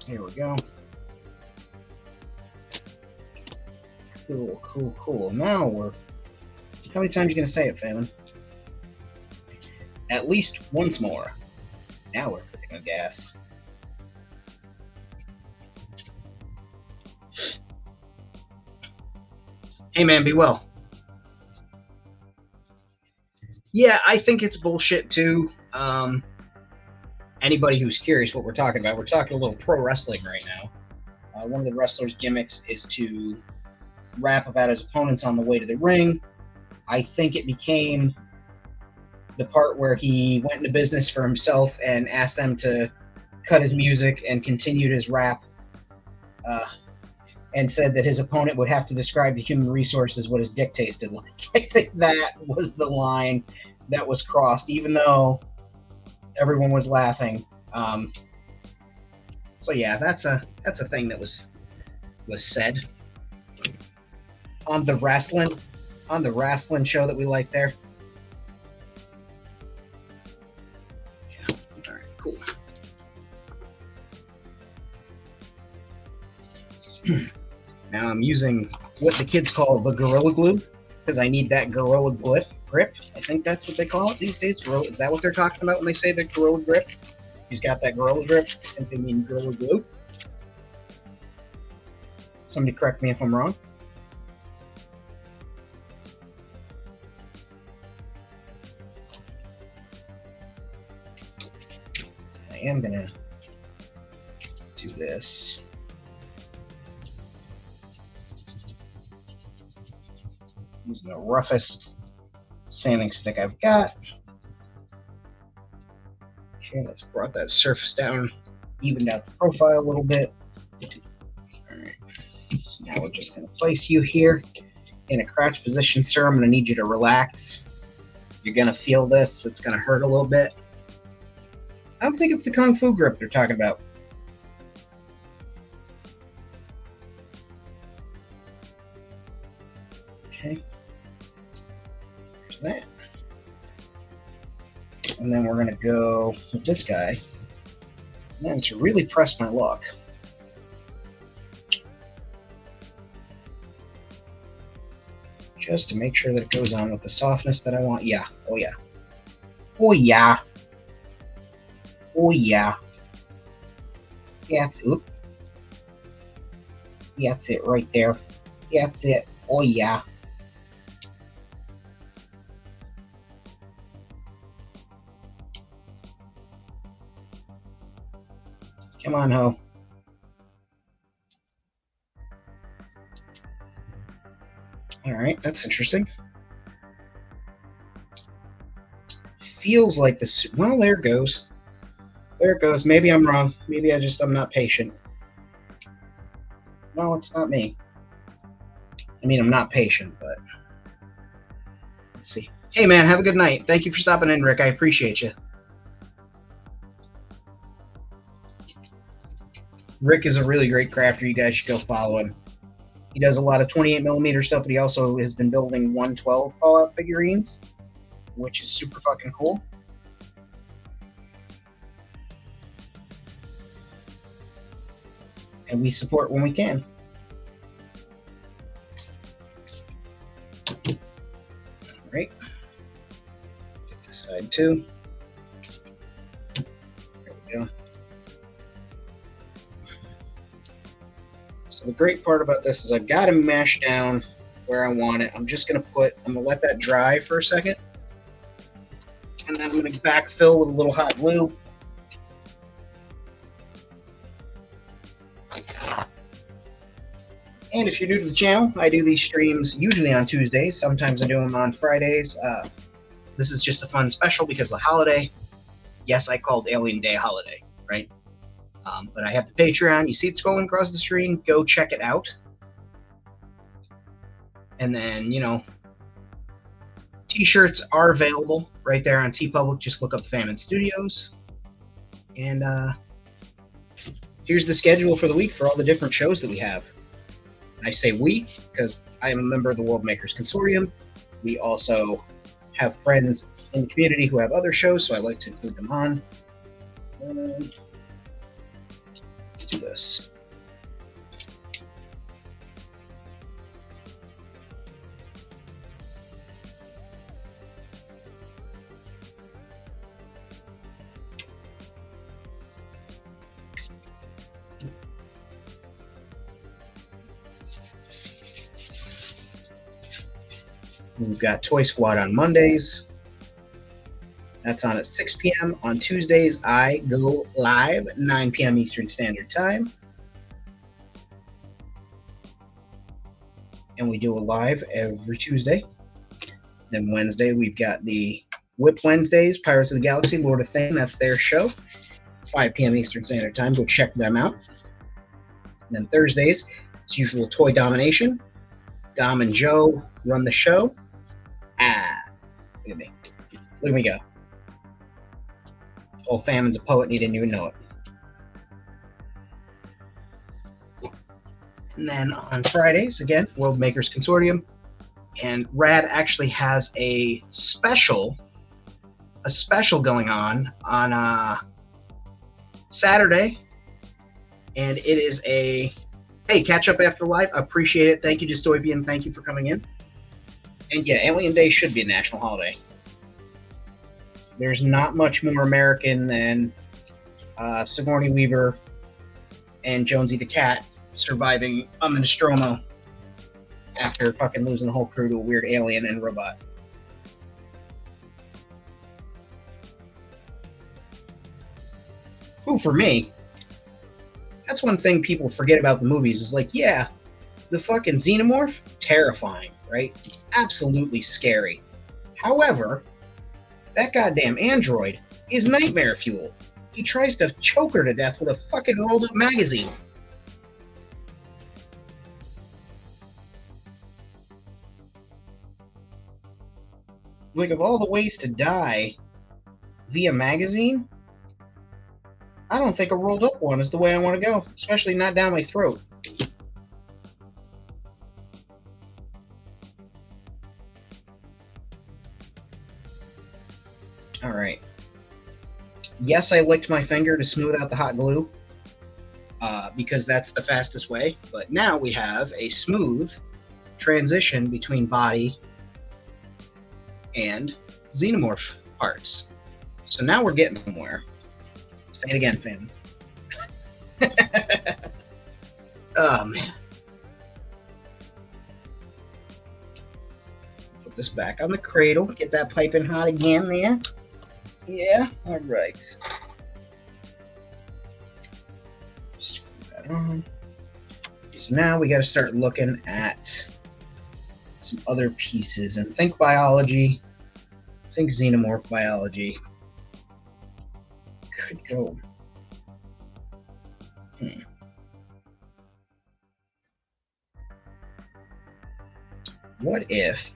Here we go. Cool, cool, cool. Now we're... How many times are you going to say it, Famine? At least once more. Now we're cooking with gas. Hey man, be well. Yeah, I think it's bullshit too. anybody who's curious what we're talking about, we're talking a little pro wrestling right now. One of the wrestlers' gimmicks is to rap about his opponents on the way to the ring. I think it became the part where he went into business for himself and asked them to cut his music and continued his rap, and said that his opponent would have to describe to human resources what his dick tasted like. I think that was the line that was crossed, even though everyone was laughing. So yeah, that's a thing that was said on the wrestling show that we like there. Yeah. All right, cool. Now I'm using what the kids call the Gorilla Glue because I need that Gorilla grip. I think that's what they call it these days. Is that what they're talking about when they say the Gorilla Grip? He's got that Gorilla Grip. I think they mean Gorilla Glue. Somebody correct me if I'm wrong. I am going to do this. Using the roughest sanding stick I've got. Okay, let's brought that surface down, evened out the profile a little bit. Alright, so now we're just going to place you here in a crouch position, sir. I'm going to need you to relax. You're going to feel this. It's going to hurt a little bit. I don't think it's the Kung Fu grip they're talking about. Okay. There's that. And then we're going to go with this guy. And then to really press my luck, just to make sure that it goes on with the softness that I want. Yeah. Oh, yeah. Oh, yeah. Oh, yeah. Yeah, that's it right there. Yeah, that's it. Oh, yeah. Come on, ho. All right, that's interesting. Feels like this. Well, there it goes. There it goes. Maybe I'm wrong. Maybe I'm not patient. No, it's not me. I mean, I'm not patient, but let's see. Hey, man, have a good night. Thank you for stopping in, Rick. I appreciate you. Rick is a really great crafter. You guys should go follow him. He does a lot of 28mm stuff, but he also has been building 112 Fallout figurines, which is super fucking cool. And we support when we can. All right. Get this side too. There we go. So the great part about this is I've got to mesh down where I want it. I'm just going to let that dry for a second. And then I'm going to backfill with a little hot glue. And if you're new to the channel, I do these streams usually on Tuesdays. Sometimes I do them on Fridays. This is just a fun special because of the holiday. Yes, I called Alien Day a holiday, right? But I have the Patreon. You see it scrolling across the screen. Go check it out. And then, you know, t-shirts are available right there on TeePublic. Just look up Famine Studios. And here's the schedule for the week for all the different shows that we have. I say we because I am a member of the World Makers Consortium. We also have friends in the community who have other shows, so I like to include them on. Let's do this. We've got Toy Squad on Mondays. That's on at 6 p.m. On Tuesdays, I go live, 9 p.m. Eastern Standard Time. And we do a live every Tuesday. Then Wednesday, we've got the Whip Wednesdays, Pirates of the Galaxy, Lord of Thane. That's their show, 5 p.m. Eastern Standard Time. Go check them out. And then Thursdays, it's usual Toy Domination. Dom and Joe run the show. Look at me. Look at me go. Old Famine's a poet and he didn't even know it. And then on Fridays, again, World Makers Consortium. And Rad actually has a special going on Saturday. And it is a, hey, catch up after live. Appreciate it. Thank you, Dystopian. Thank you for coming in. And yeah, Alien Day should be a national holiday. There's not much more American than Sigourney Weaver and Jonesy the Cat surviving on the Nostromo after fucking losing the whole crew to a weird alien and robot. Who, for me, that's one thing people forget about the movies is like, yeah, the fucking xenomorph, terrifying, right? Absolutely scary. However, that goddamn android is nightmare fuel. He tries to choke her to death with a fucking rolled up magazine. Like, of all the ways to die via magazine, I don't think a rolled up one is the way I want to go, especially not down my throat. Alright. Yes, I licked my finger to smooth out the hot glue, because that's the fastest way, but now we have a smooth transition between body and xenomorph parts. So now we're getting somewhere. Say it again, fam. Oh, man. Put this back on the cradle. Get that piping hot again there. Yeah, all right. Screw that on. So now we got to start looking at some other pieces and think biology. Think xenomorph biology. Could go. What if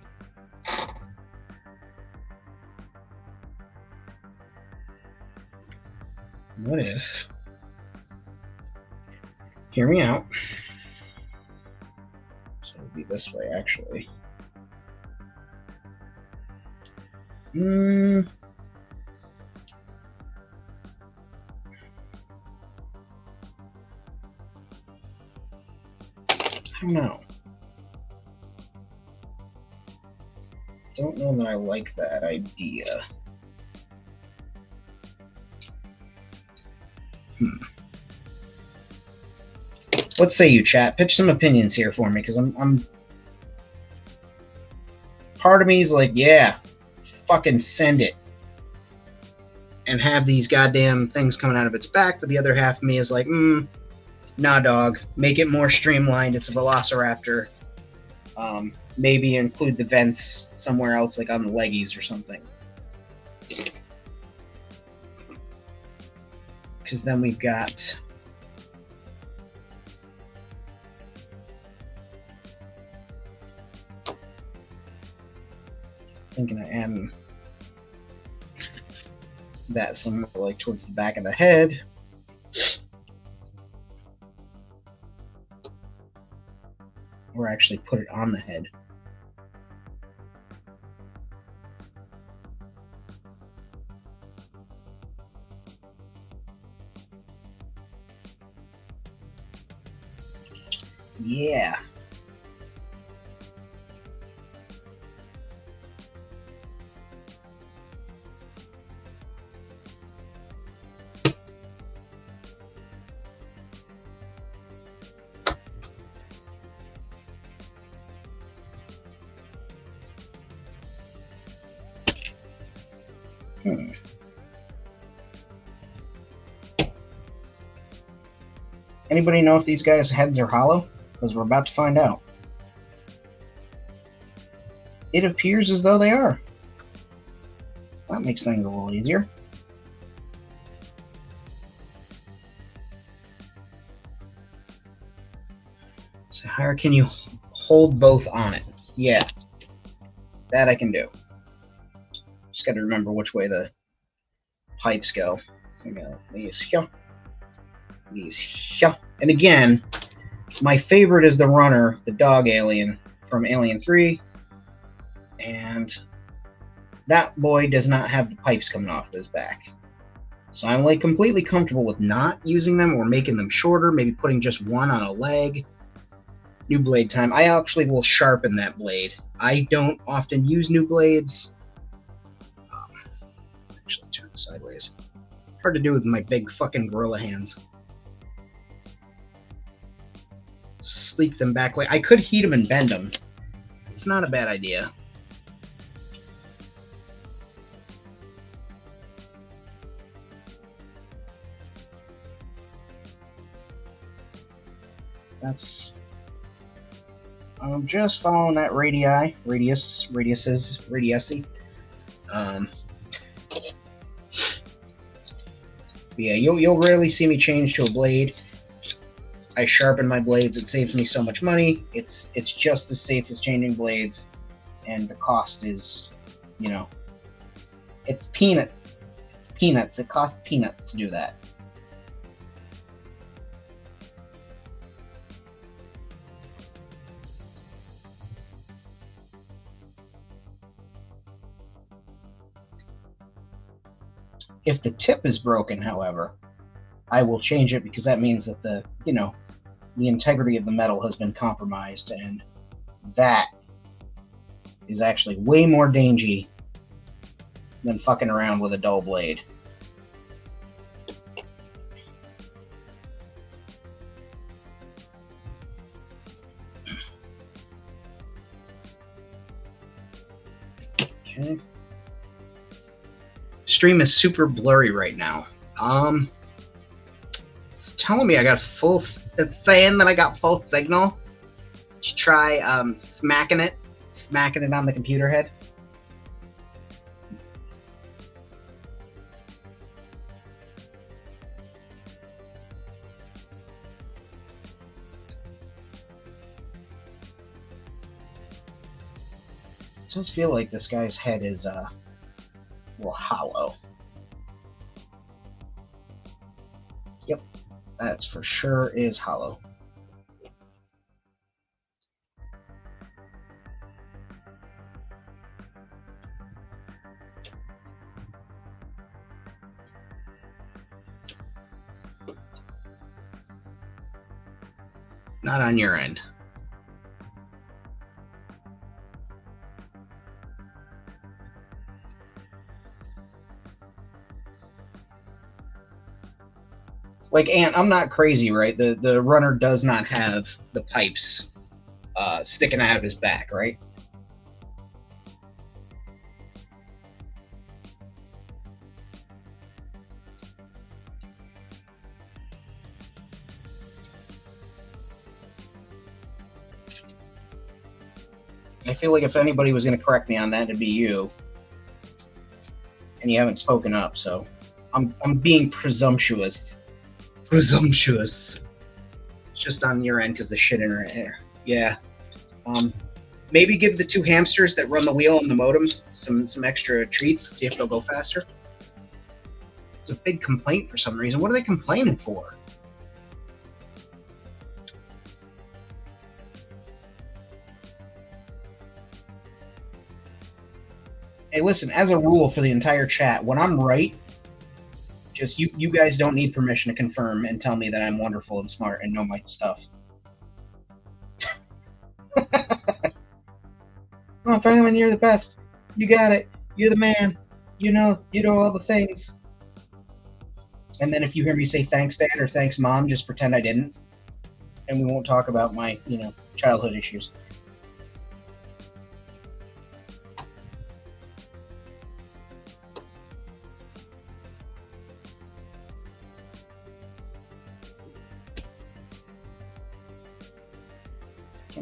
hear me out, so it'll be this way actually. I don't know. Don't know that I like that idea. What say you, chat? Pitch some opinions here for me, because I'm part of me is like, yeah, fucking send it. And have these goddamn things coming out of its back, but the other half of me is like, nah, dog. Make it more streamlined. It's a Velociraptor. Maybe include the vents somewhere else, like on the leggies or something. Because then we've got thinking of adding that somewhere like towards the back of the head. Or actually put it on the head. Yeah. Hmm. Anybody know if these guys' heads are hollow? Because we're about to find out. It appears as though they are. That makes things a little easier. So how can you hold both on it? Yeah, that I can do. Just got to remember which way the pipes go. So I got these here, these here. And again, my favorite is the runner, the dog alien from Alien 3. And that boy does not have the pipes coming off his back. So I'm like completely comfortable with not using them or making them shorter, maybe putting just one on a leg. New blade time. I actually will sharpen that blade. I don't often use new blades. Actually turn it sideways. Hard to do with my big fucking gorilla hands. Sleek them back. Like I could heat them and bend them. It's not a bad idea. That's. I'm just following that radiuses. Yeah, you'll rarely see me change to a blade. I sharpen my blades. It saves me so much money. It's just as safe as changing blades, and the cost is, you know, it's peanuts. It's peanuts. It costs peanuts to do that. If the tip is broken, however, I will change it because that means that the integrity of the metal has been compromised, and that is actually way more dangy than fucking around with a dull blade. Okay. Stream is super blurry right now. It's telling me I got full. It's saying that I got full signal. Let's try smacking it on the computer head. It does feel like this guy's head is a little hollow. Yep, that's for sure is hollow. Not on your end. Like, Ant, I'm not crazy, right? The runner does not have the pipes sticking out of his back, right? I feel like if anybody was going to correct me on that, it'd be you. And you haven't spoken up, so I'm being presumptuous. Presumptuous. It's just on your end because the shit in her hair. Yeah. Maybe give the two hamsters that run the wheel and the modem some extra treats, see if they'll go faster. It's a big complaint for some reason. What are they complaining for? Hey, listen, as a rule for the entire chat, when I'm right, just you guys don't need permission to confirm and tell me that I'm wonderful and smart and know my stuff. Oh, Feynman, you're the best. You got it. You're the man. You know all the things. And then if you hear me say thanks, Dad, or thanks, Mom, just pretend I didn't. And we won't talk about my, childhood issues.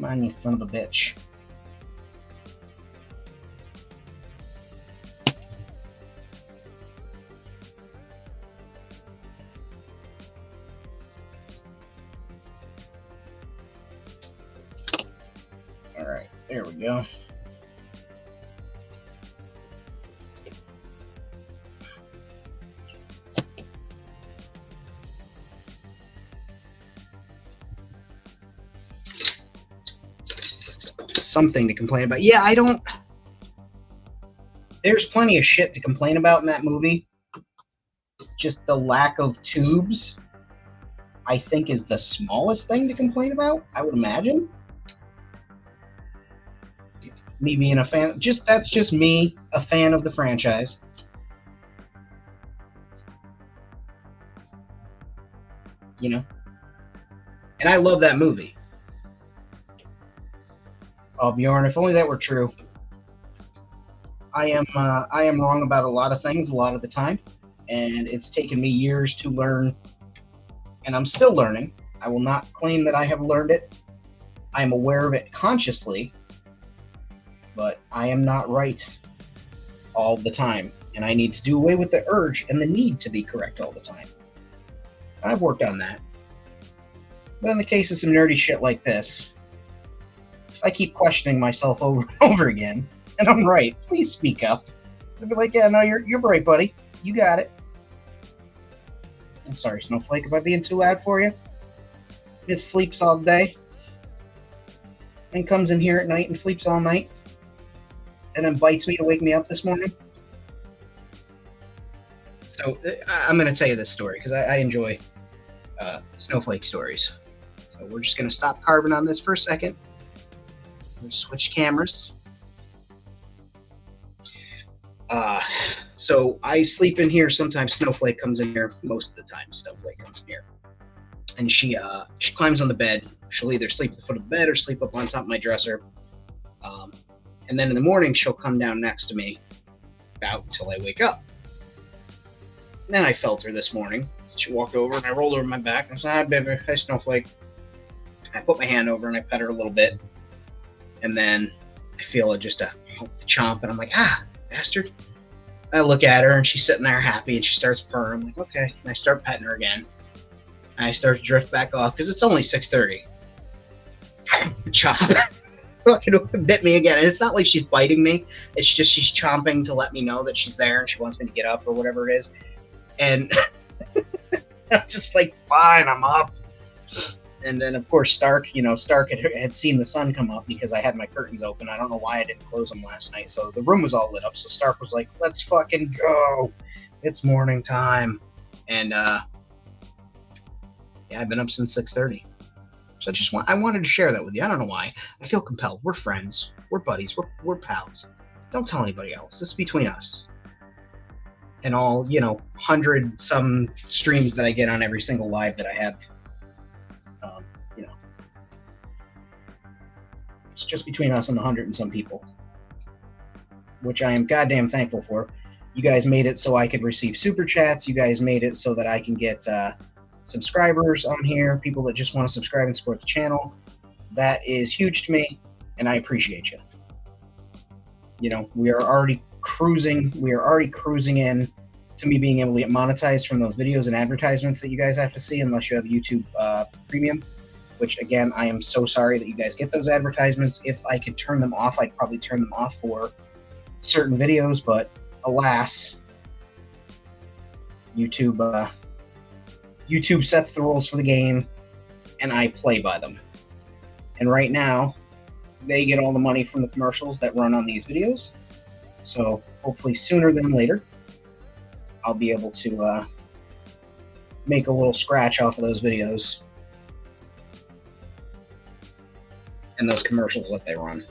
on, you son of a bitch. Alright, there we go. Something to complain about. Yeah, I don't... There's plenty of shit to complain about in that movie. Just the lack of tubes, I think, is the smallest thing to complain about, I would imagine. Me being a fan... That's just me, a fan of the franchise. You know? And I love that movie. Oh, Bjorn, if only that were true. I am wrong about a lot of things a lot of the time, and it's taken me years to learn, and I'm still learning. I will not claim that I have learned it. I am aware of it consciously, but I am not right all the time, and I need to do away with the urge and the need to be correct all the time. I've worked on that. But in the case of some nerdy shit like this, I keep questioning myself over and over again, and I'm right. Please speak up. I'll be like, yeah, no, you're right, buddy. You got it. I'm sorry, Snowflake, am I being too loud for you? Miss sleeps all day, and comes in here at night and sleeps all night, and then bites me to wake me up this morning. So I'm going to tell you this story, because I enjoy Snowflake stories. So we're just going to stop carving on this for a second. We'll switch cameras. So I sleep in here. Sometimes Snowflake comes in here. Most of the time, Snowflake comes in here. And she climbs on the bed. She'll either sleep at the foot of the bed or sleep up on top of my dresser. And then in the morning, she'll come down next to me about until I wake up. Then I felt her this morning. She walked over and I rolled over my back. And I said, hi, baby. Hi, Snowflake. I put my hand over and I pet her a little bit. And then I feel just a chomp, and I'm like, ah, bastard. I look at her, and she's sitting there happy, and she starts purring. I'm like, okay. And I start petting her again. And I start to drift back off, because it's only 6:30. Chomp. Fucking bit me again. And it's not like she's biting me. It's just she's chomping to let me know that she's there, and she wants me to get up, or whatever it is. And I'm just like, fine, I'm up. And then, of course, Stark had seen the sun come up because I had my curtains open. I don't know why I didn't close them last night. So the room was all lit up. So Stark was like, let's fucking go. It's morning time. And, yeah, I've been up since 6:30. So I wanted to share that with you. I don't know why. I feel compelled. We're friends. We're buddies. We're pals. Don't tell anybody else. This is between us. And all, 100-some streams that I get on every single live that I have. It's just between us and the 100 and some people, which I am goddamn thankful for. You guys made it so I could receive super chats. You guys made it so that I can get subscribers on here, people that just want to subscribe and support the channel. That is huge to me, and I appreciate you. We are already cruising. We are already cruising in to me being able to get monetized from those videos and advertisements that you guys have to see, unless you have YouTube Premium. Which, again, I am so sorry that you guys get those advertisements. If I could turn them off, I'd probably turn them off for certain videos, but alas, YouTube sets the rules for the game, and I play by them. And right now, they get all the money from the commercials that run on these videos. So hopefully sooner than later, I'll be able to make a little scratch off of those videos and those commercials that they run.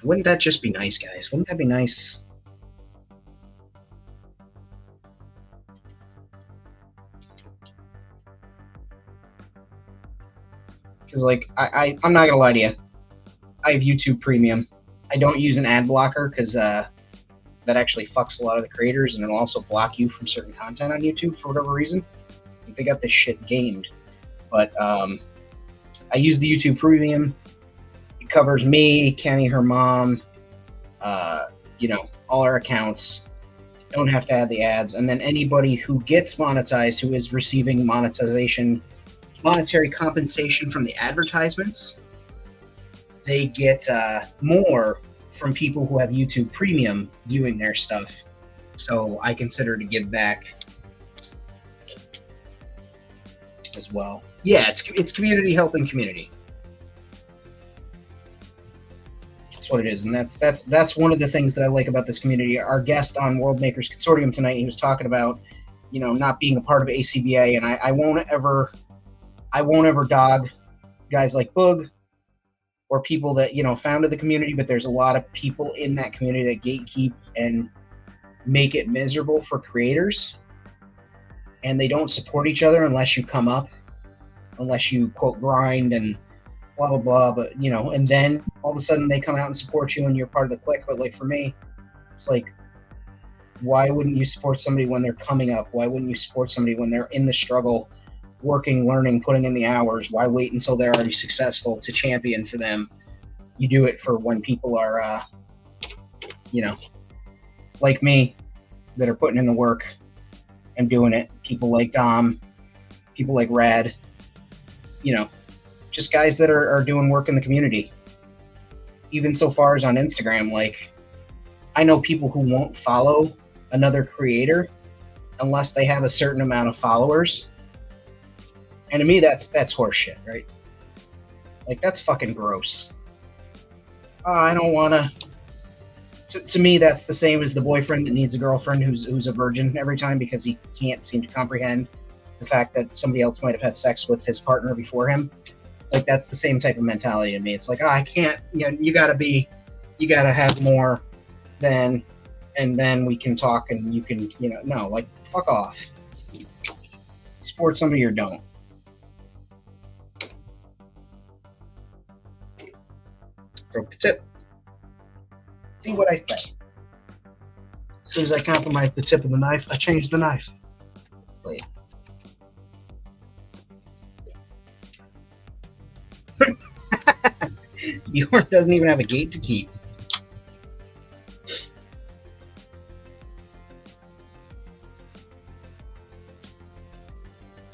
Wouldn't that just be nice, guys? Wouldn't that be nice? Because, like, I'm not going to lie to you. I have YouTube Premium. I don't use an ad blocker because that actually fucks a lot of the creators, and it'll also block you from certain content on YouTube for whatever reason. I think they got this shit gamed. But I use the YouTube Premium. It covers me, Kenny, her mom, you know, all our accounts. Don't have to add the ads. And then anybody who gets monetized, who is receiving monetary compensation from the advertisements, they get more from people who have YouTube Premium viewing their stuff. So I consider to give back as well. Yeah, it's community helping community. That's what it is, and that's one of the things that I like about this community. Our guest on World Makers Consortium tonight, he was talking about, you know, not being a part of ACBA, and I won't ever dog guys like Boog or people that, you know, founded the community, but there's a lot of people in that community that gatekeep and make it miserable for creators, and they don't support each other unless you come up, unless you quote grind and blah blah blah. But you know, and then all of a sudden they come out and support you and you're part of the clique. But like for me, it's like, why wouldn't you support somebody when they're coming up? Why wouldn't you support somebody when they're in the struggle, working, learning, putting in the hours? Why wait until they're already successful to champion for them? You do it for when people are you know, like me, that are putting in the work and doing it. People like Dom, people like Rad, you know, just guys that are doing work in the community. Even so far as on Instagram, like, I know people who won't follow another creator unless they have a certain amount of followers. And to me, that's horseshit, right? Like, that's fucking gross. I don't want to me, that's the same as the boyfriend that needs a girlfriend who's a virgin every time because he can't seem to comprehend the fact that somebody else might have had sex with his partner before him. Like, that's the same type of mentality to me. It's like, I can't, you know, you gotta have more than, and then we can talk and you can, you know, no, like, fuck off. Support somebody or don't. Broke the tip. See what I say. As soon as I compromise the tip of the knife, I change the knife. Wait. Bjorn doesn't even have a gate to keep.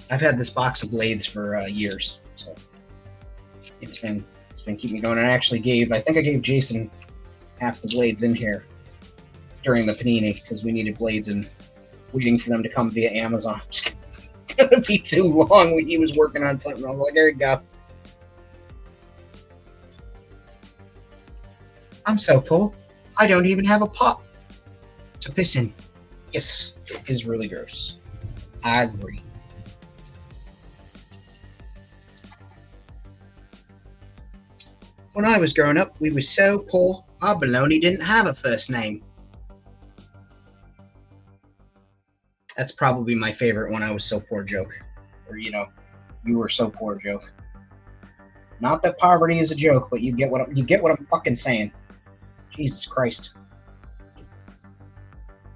I've had this box of blades for years, so it's been keeping me going. And I think I gave Jason half the blades in here during the panini because we needed blades and waiting for them to come via Amazon. It's gonna be too long when he was working on something. I was like, there you go. I'm so full, I don't even have a pot to piss in. Yes, it is really gross. I agree. When I was growing up, we were so poor, our baloney didn't have a first name. That's probably my favorite "when I was so poor" joke. Or, you know, you were so poor joke. Not that poverty is a joke, but you get what I'm fucking saying. Jesus Christ.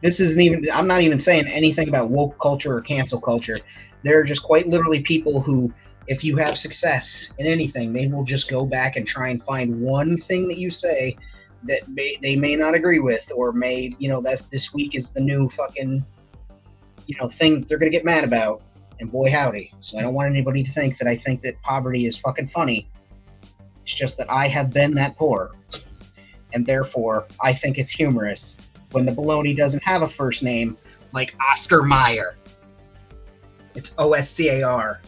This isn't even, I'm not even saying anything about woke culture or cancel culture. There are just quite literally people who, if you have success in anything, they will just go back and try and find one thing that you say that they may not agree with, or may, you know, that's this week is the new fucking, you know, thing that they're going to get mad about. And boy, howdy. So I don't want anybody to think that I think that poverty is fucking funny. It's just that I have been that poor. And therefore, I think it's humorous when the baloney doesn't have a first name like Oscar Mayer. It's Oscar.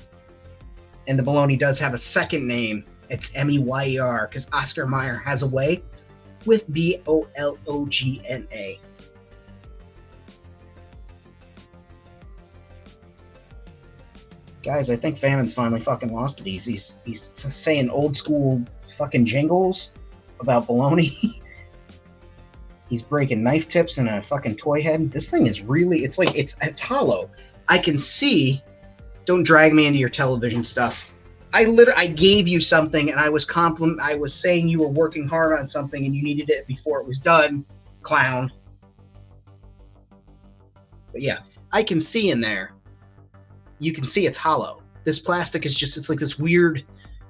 And the baloney does have a second name. It's Meyer, because Oscar Mayer has a way with Bologna. Guys, I think Fannon's finally fucking lost it. He's saying old school fucking jingles about baloney. He's breaking knife tips in a fucking toy head. This thing is really, it's like, it's hollow. I can see, don't drag me into your television stuff. I gave you something and I was saying you were working hard on something and you needed it before it was done, clown. But yeah, I can see in there. You can see it's hollow. This plastic is just, it's like this weird,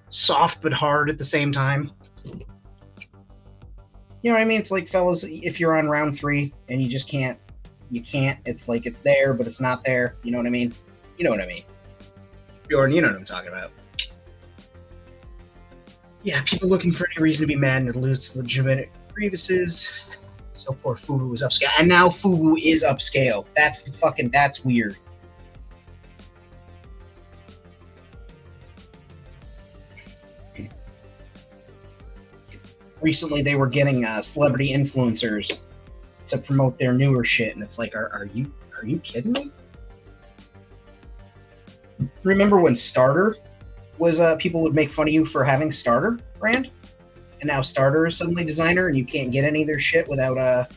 soft but hard at the same time. You know what I mean? It's like, fellas, if you're on round 3 and you just can't, it's like it's there, but it's not there. You know what I mean? You know what I mean. Bjorn, you know what I'm talking about. Yeah, people looking for any reason to be mad and to lose legitimate grievances. So poor Fubu was upscale. And now Fubu is upscale. That's weird. Recently, they were getting celebrity influencers to promote their newer shit, and it's like, are you kidding me? Remember when Starter was people would make fun of you for having Starter brand, and now Starter is suddenly designer, and you can't get any of their shit without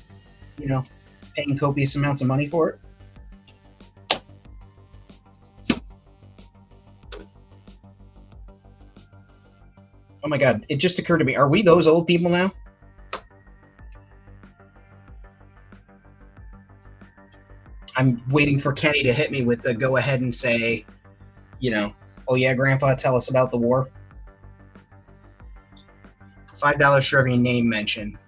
paying copious amounts of money for it. Oh my god, it just occurred to me, are we those old people now? I'm waiting for Kenny to hit me with the go ahead and say, oh yeah, Grandpa, tell us about the war. $5 for every name mentioned.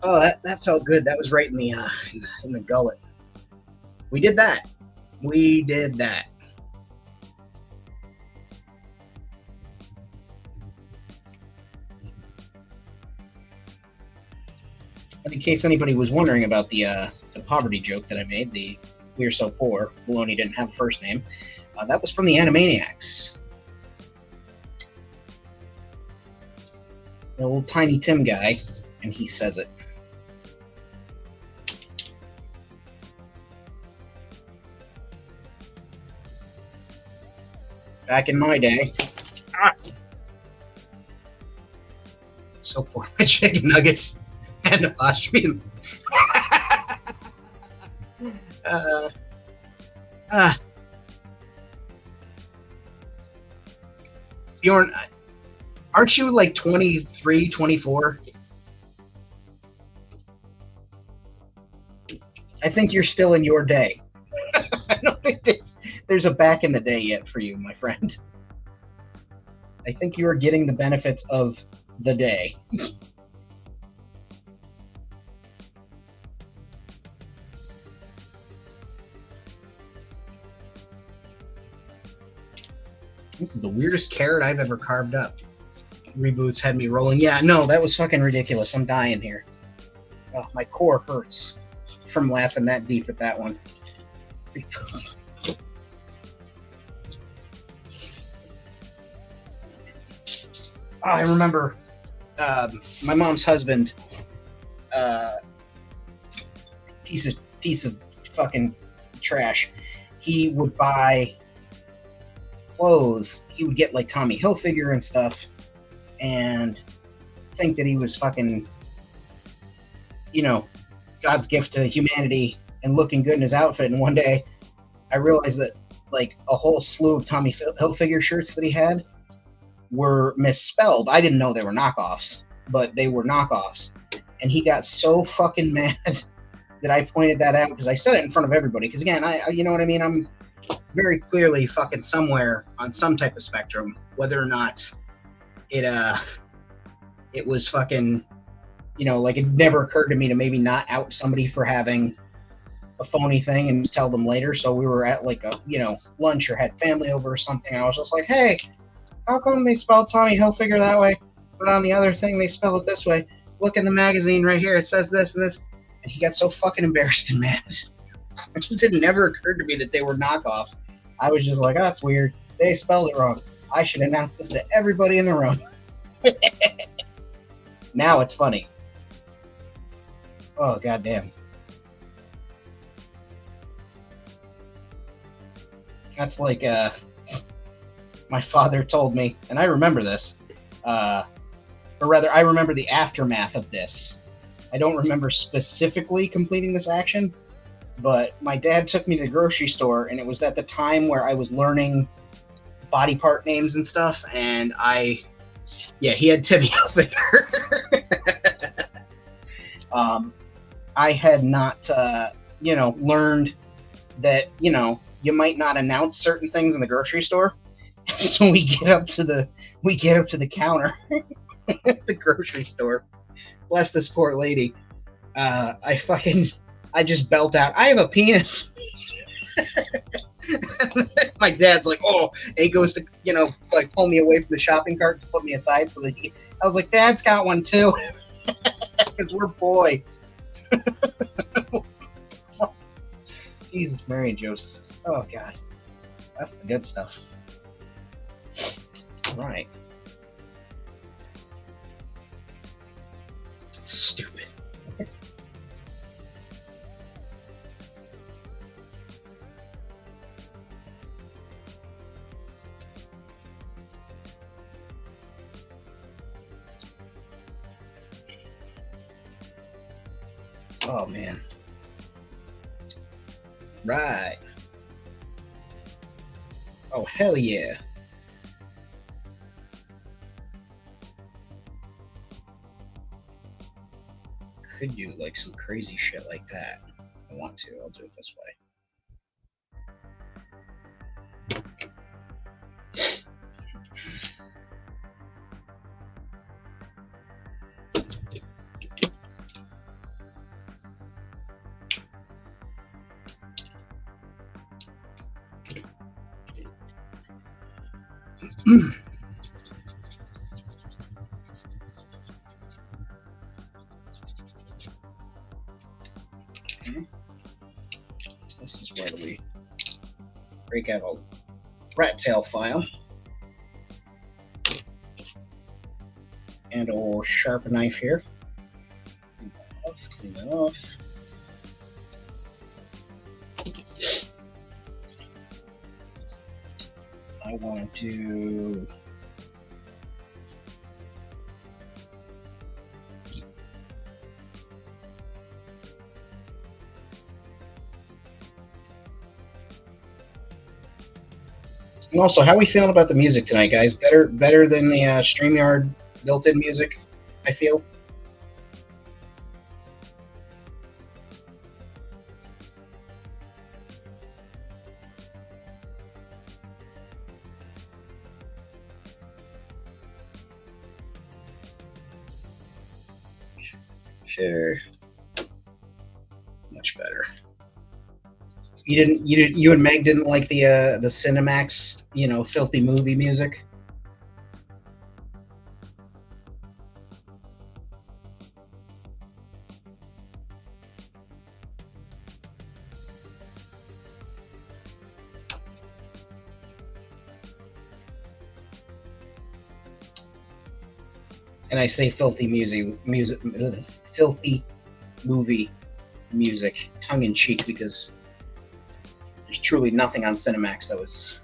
Oh, that felt good. That was right in the gullet. We did that. We did that. But in case anybody was wondering about the poverty joke that I made, the "we're so poor, Baloney didn't have a first name," that was from the Animaniacs. The little Tiny Tim guy, and he says it. Back in my day. So poor, my chicken nuggets and apostrophe. Bjorn, aren't you like 23, 24? I think you're still in your day. I don't think there's a back in the day yet for you, my friend. I think you are getting the benefits of the day. This is the weirdest carrot I've ever carved up. Reboots had me rolling. Yeah, no, that was fucking ridiculous. I'm dying here. Oh, my core hurts from laughing that deep at that one. I remember my mom's husband, piece of fucking trash. He would buy clothes. He would get like Tommy Hilfiger and stuff, and think that he was fucking, God's gift to humanity and looking good in his outfit. And one day, I realized that like a whole slew of Tommy Hilfiger shirts that he had were misspelled. I didn't know they were knockoffs, but they were knockoffs. And he got so fucking mad that I pointed that out, because I said it in front of everybody. Because again, you know what I mean? I'm very clearly fucking somewhere on some type of spectrum, whether or not it was fucking, like it never occurred to me to maybe not out somebody for having a phony thing and just tell them later. So we were at like a, lunch or had family over or something. I was just like, hey, how come they spelled Tommy Hilfiger that way, but on the other thing they spell it this way? Look in the magazine right here. It says this and this. And he got so fucking embarrassed and mad. It never occurred to me that they were knockoffs. I was just like, oh, that's weird. They spelled it wrong. I should announce this to everybody in the room. Now it's funny. Oh, goddamn. That's like, my father told me, and I remember this, or rather, I remember the aftermath of this. I don't remember specifically completing this action, but my dad took me to the grocery store, and it was at the time where I was learning body part names and stuff, and he had Timmy out there. I had not, learned that, you might not announce certain things in the grocery store. So we get up to the counter at the grocery store. Bless this poor lady. I just belt out, "I have a penis." My dad's like, "Oh," and he goes to, pull me away from the shopping cart to put me aside so that I was like, "Dad's got one too." Because we're boys. Jesus, Mary and Joseph. Oh, God. That's the good stuff. All right. Stupid. Oh, man. Right. Oh, hell yeah. Could do like some crazy shit like that. If I want to, I'll do it this way. Okay. This is where we break out a rat tail file and a sharp knife here. Clean that off. I want to do and also, how are we feeling about the music tonight, guys? Better than the StreamYard built-in music, I feel. Sure. Much better. You and Meg didn't like the Cinemax, filthy movie music? And I say filthy filthy movie music, tongue in cheek, because there's truly nothing on Cinemax that was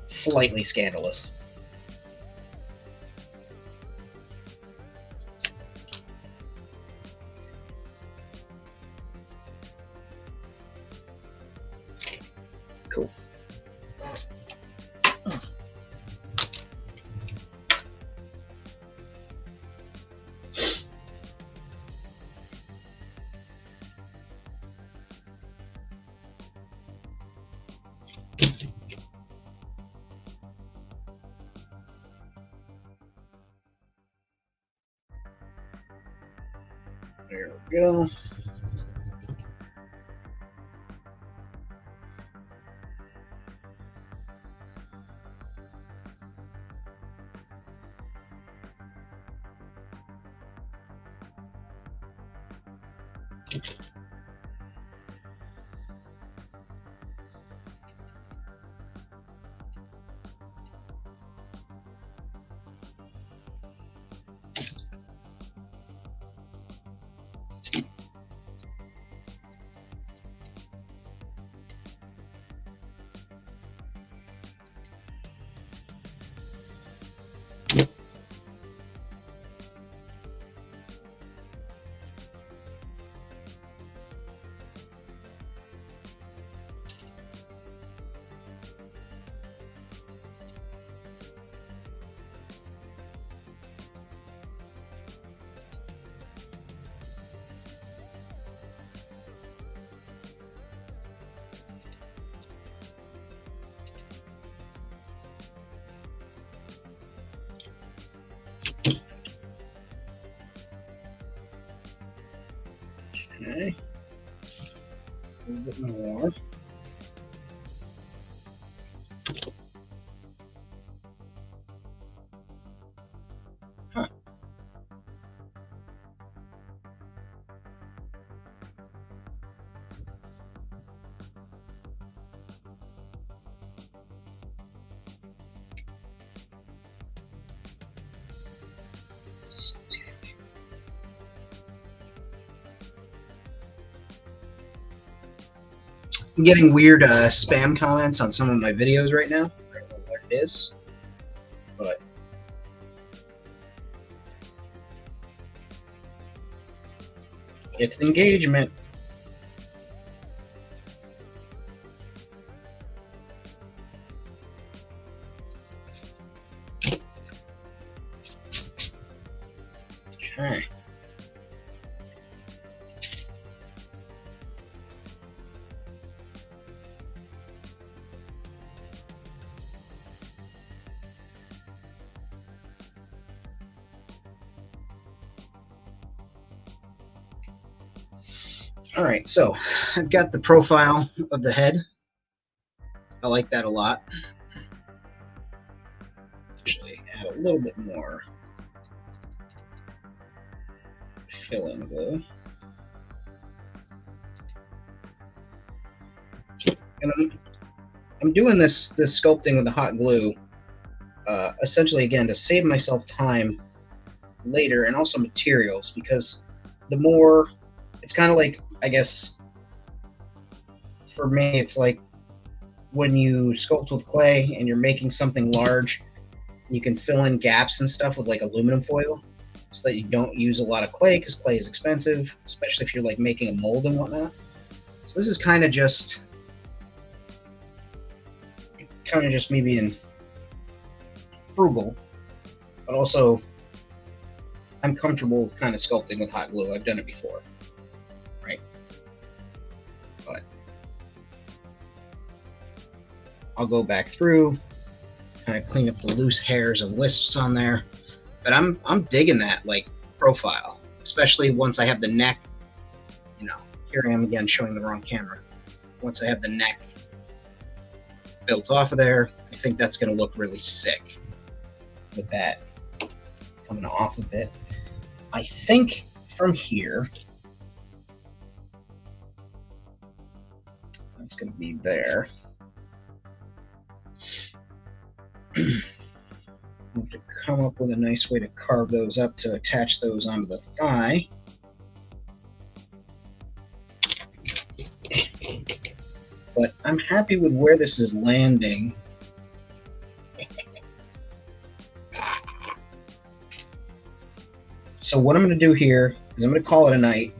slightly scandalous. Cool. There we go. little bit more. Huh. I'm getting weird spam comments on some of my videos right now. I don't know what it is, but it's engagement. Okay. Alright, so I've got the profile of the head. I like that a lot. Actually, add a little bit more filling glue. And I'm doing this sculpting with the hot glue, essentially again to save myself time later and also materials, because the more, it's kind of like, I guess for me it's like when you sculpt with clay and you're making something large, you can fill in gaps and stuff with like aluminum foil so that you don't use a lot of clay, because clay is expensive, especially if you're like making a mold and whatnot. So this is kind of just me being frugal, but also I'm comfortable kind of sculpting with hot glue. I've done it before, right? But I'll go back through, kind of clean up the loose hairs and wisps on there. But I'm digging that like profile, especially once I have the neck. You know, here I am again showing the wrong camera. Once I have the neck built off of there, I think that's going to look really sick with that coming off of it. I think from here, that's going to be there. I have to come up with a nice way to carve those up to attach those onto the thigh. But I'm happy with where this is landing. So what I'm going to do here is I'm going to call it a night.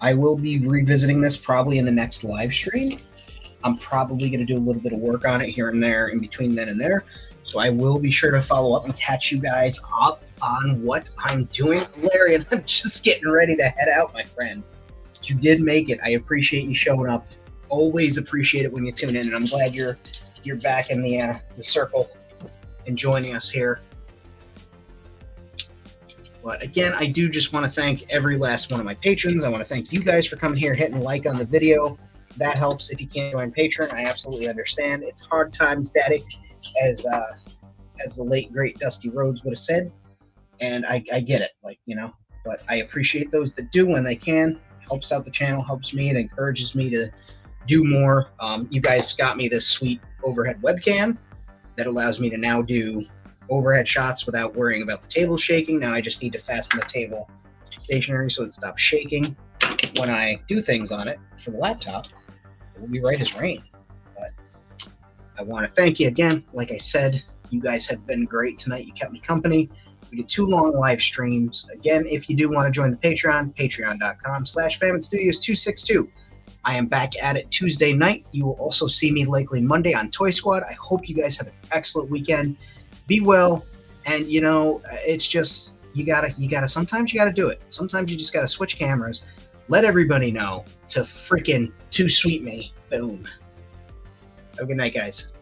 I will be revisiting this probably in the next live stream. I'm probably going to do a little bit of work on it here and there in between then and there. So I will be sure to follow up and catch you guys up on what I'm doing. Larry, and I'm just getting ready to head out, my friend. You did make it. I appreciate you showing up. Always appreciate it when you tune in, and I'm glad you're back in the circle and joining us here. But again, I do just want to thank every last one of my patrons. I want to thank you guys for coming here, hitting like on the video. That helps. If you can't join Patreon, I absolutely understand. It's hard times, Daddy, as the late great Dusty Rhodes would have said, and I get it, like, you know. But I appreciate those that do when they can. Helps out the channel, helps me, it encourages me to do more. You guys got me this sweet overhead webcam that allows me to now do overhead shots without worrying about the table shaking. Now I just need to fasten the table stationary so it stops shaking when I do things on it for the laptop. It will be right as rain. But I want to thank you again. Like I said, you guys have been great tonight. You kept me company. We did 2 long live streams. Again, if you do want to join the Patreon, patreon.com/FamonStudios262. I am back at it Tuesday night. You will also see me likely Monday on Toy Squad. I hope you guys have an excellent weekend. Be well, and you know, it's just you gotta sometimes you gotta do it. Sometimes you just gotta switch cameras, let everybody know to freaking too sweet me. Boom. Have a good night, guys.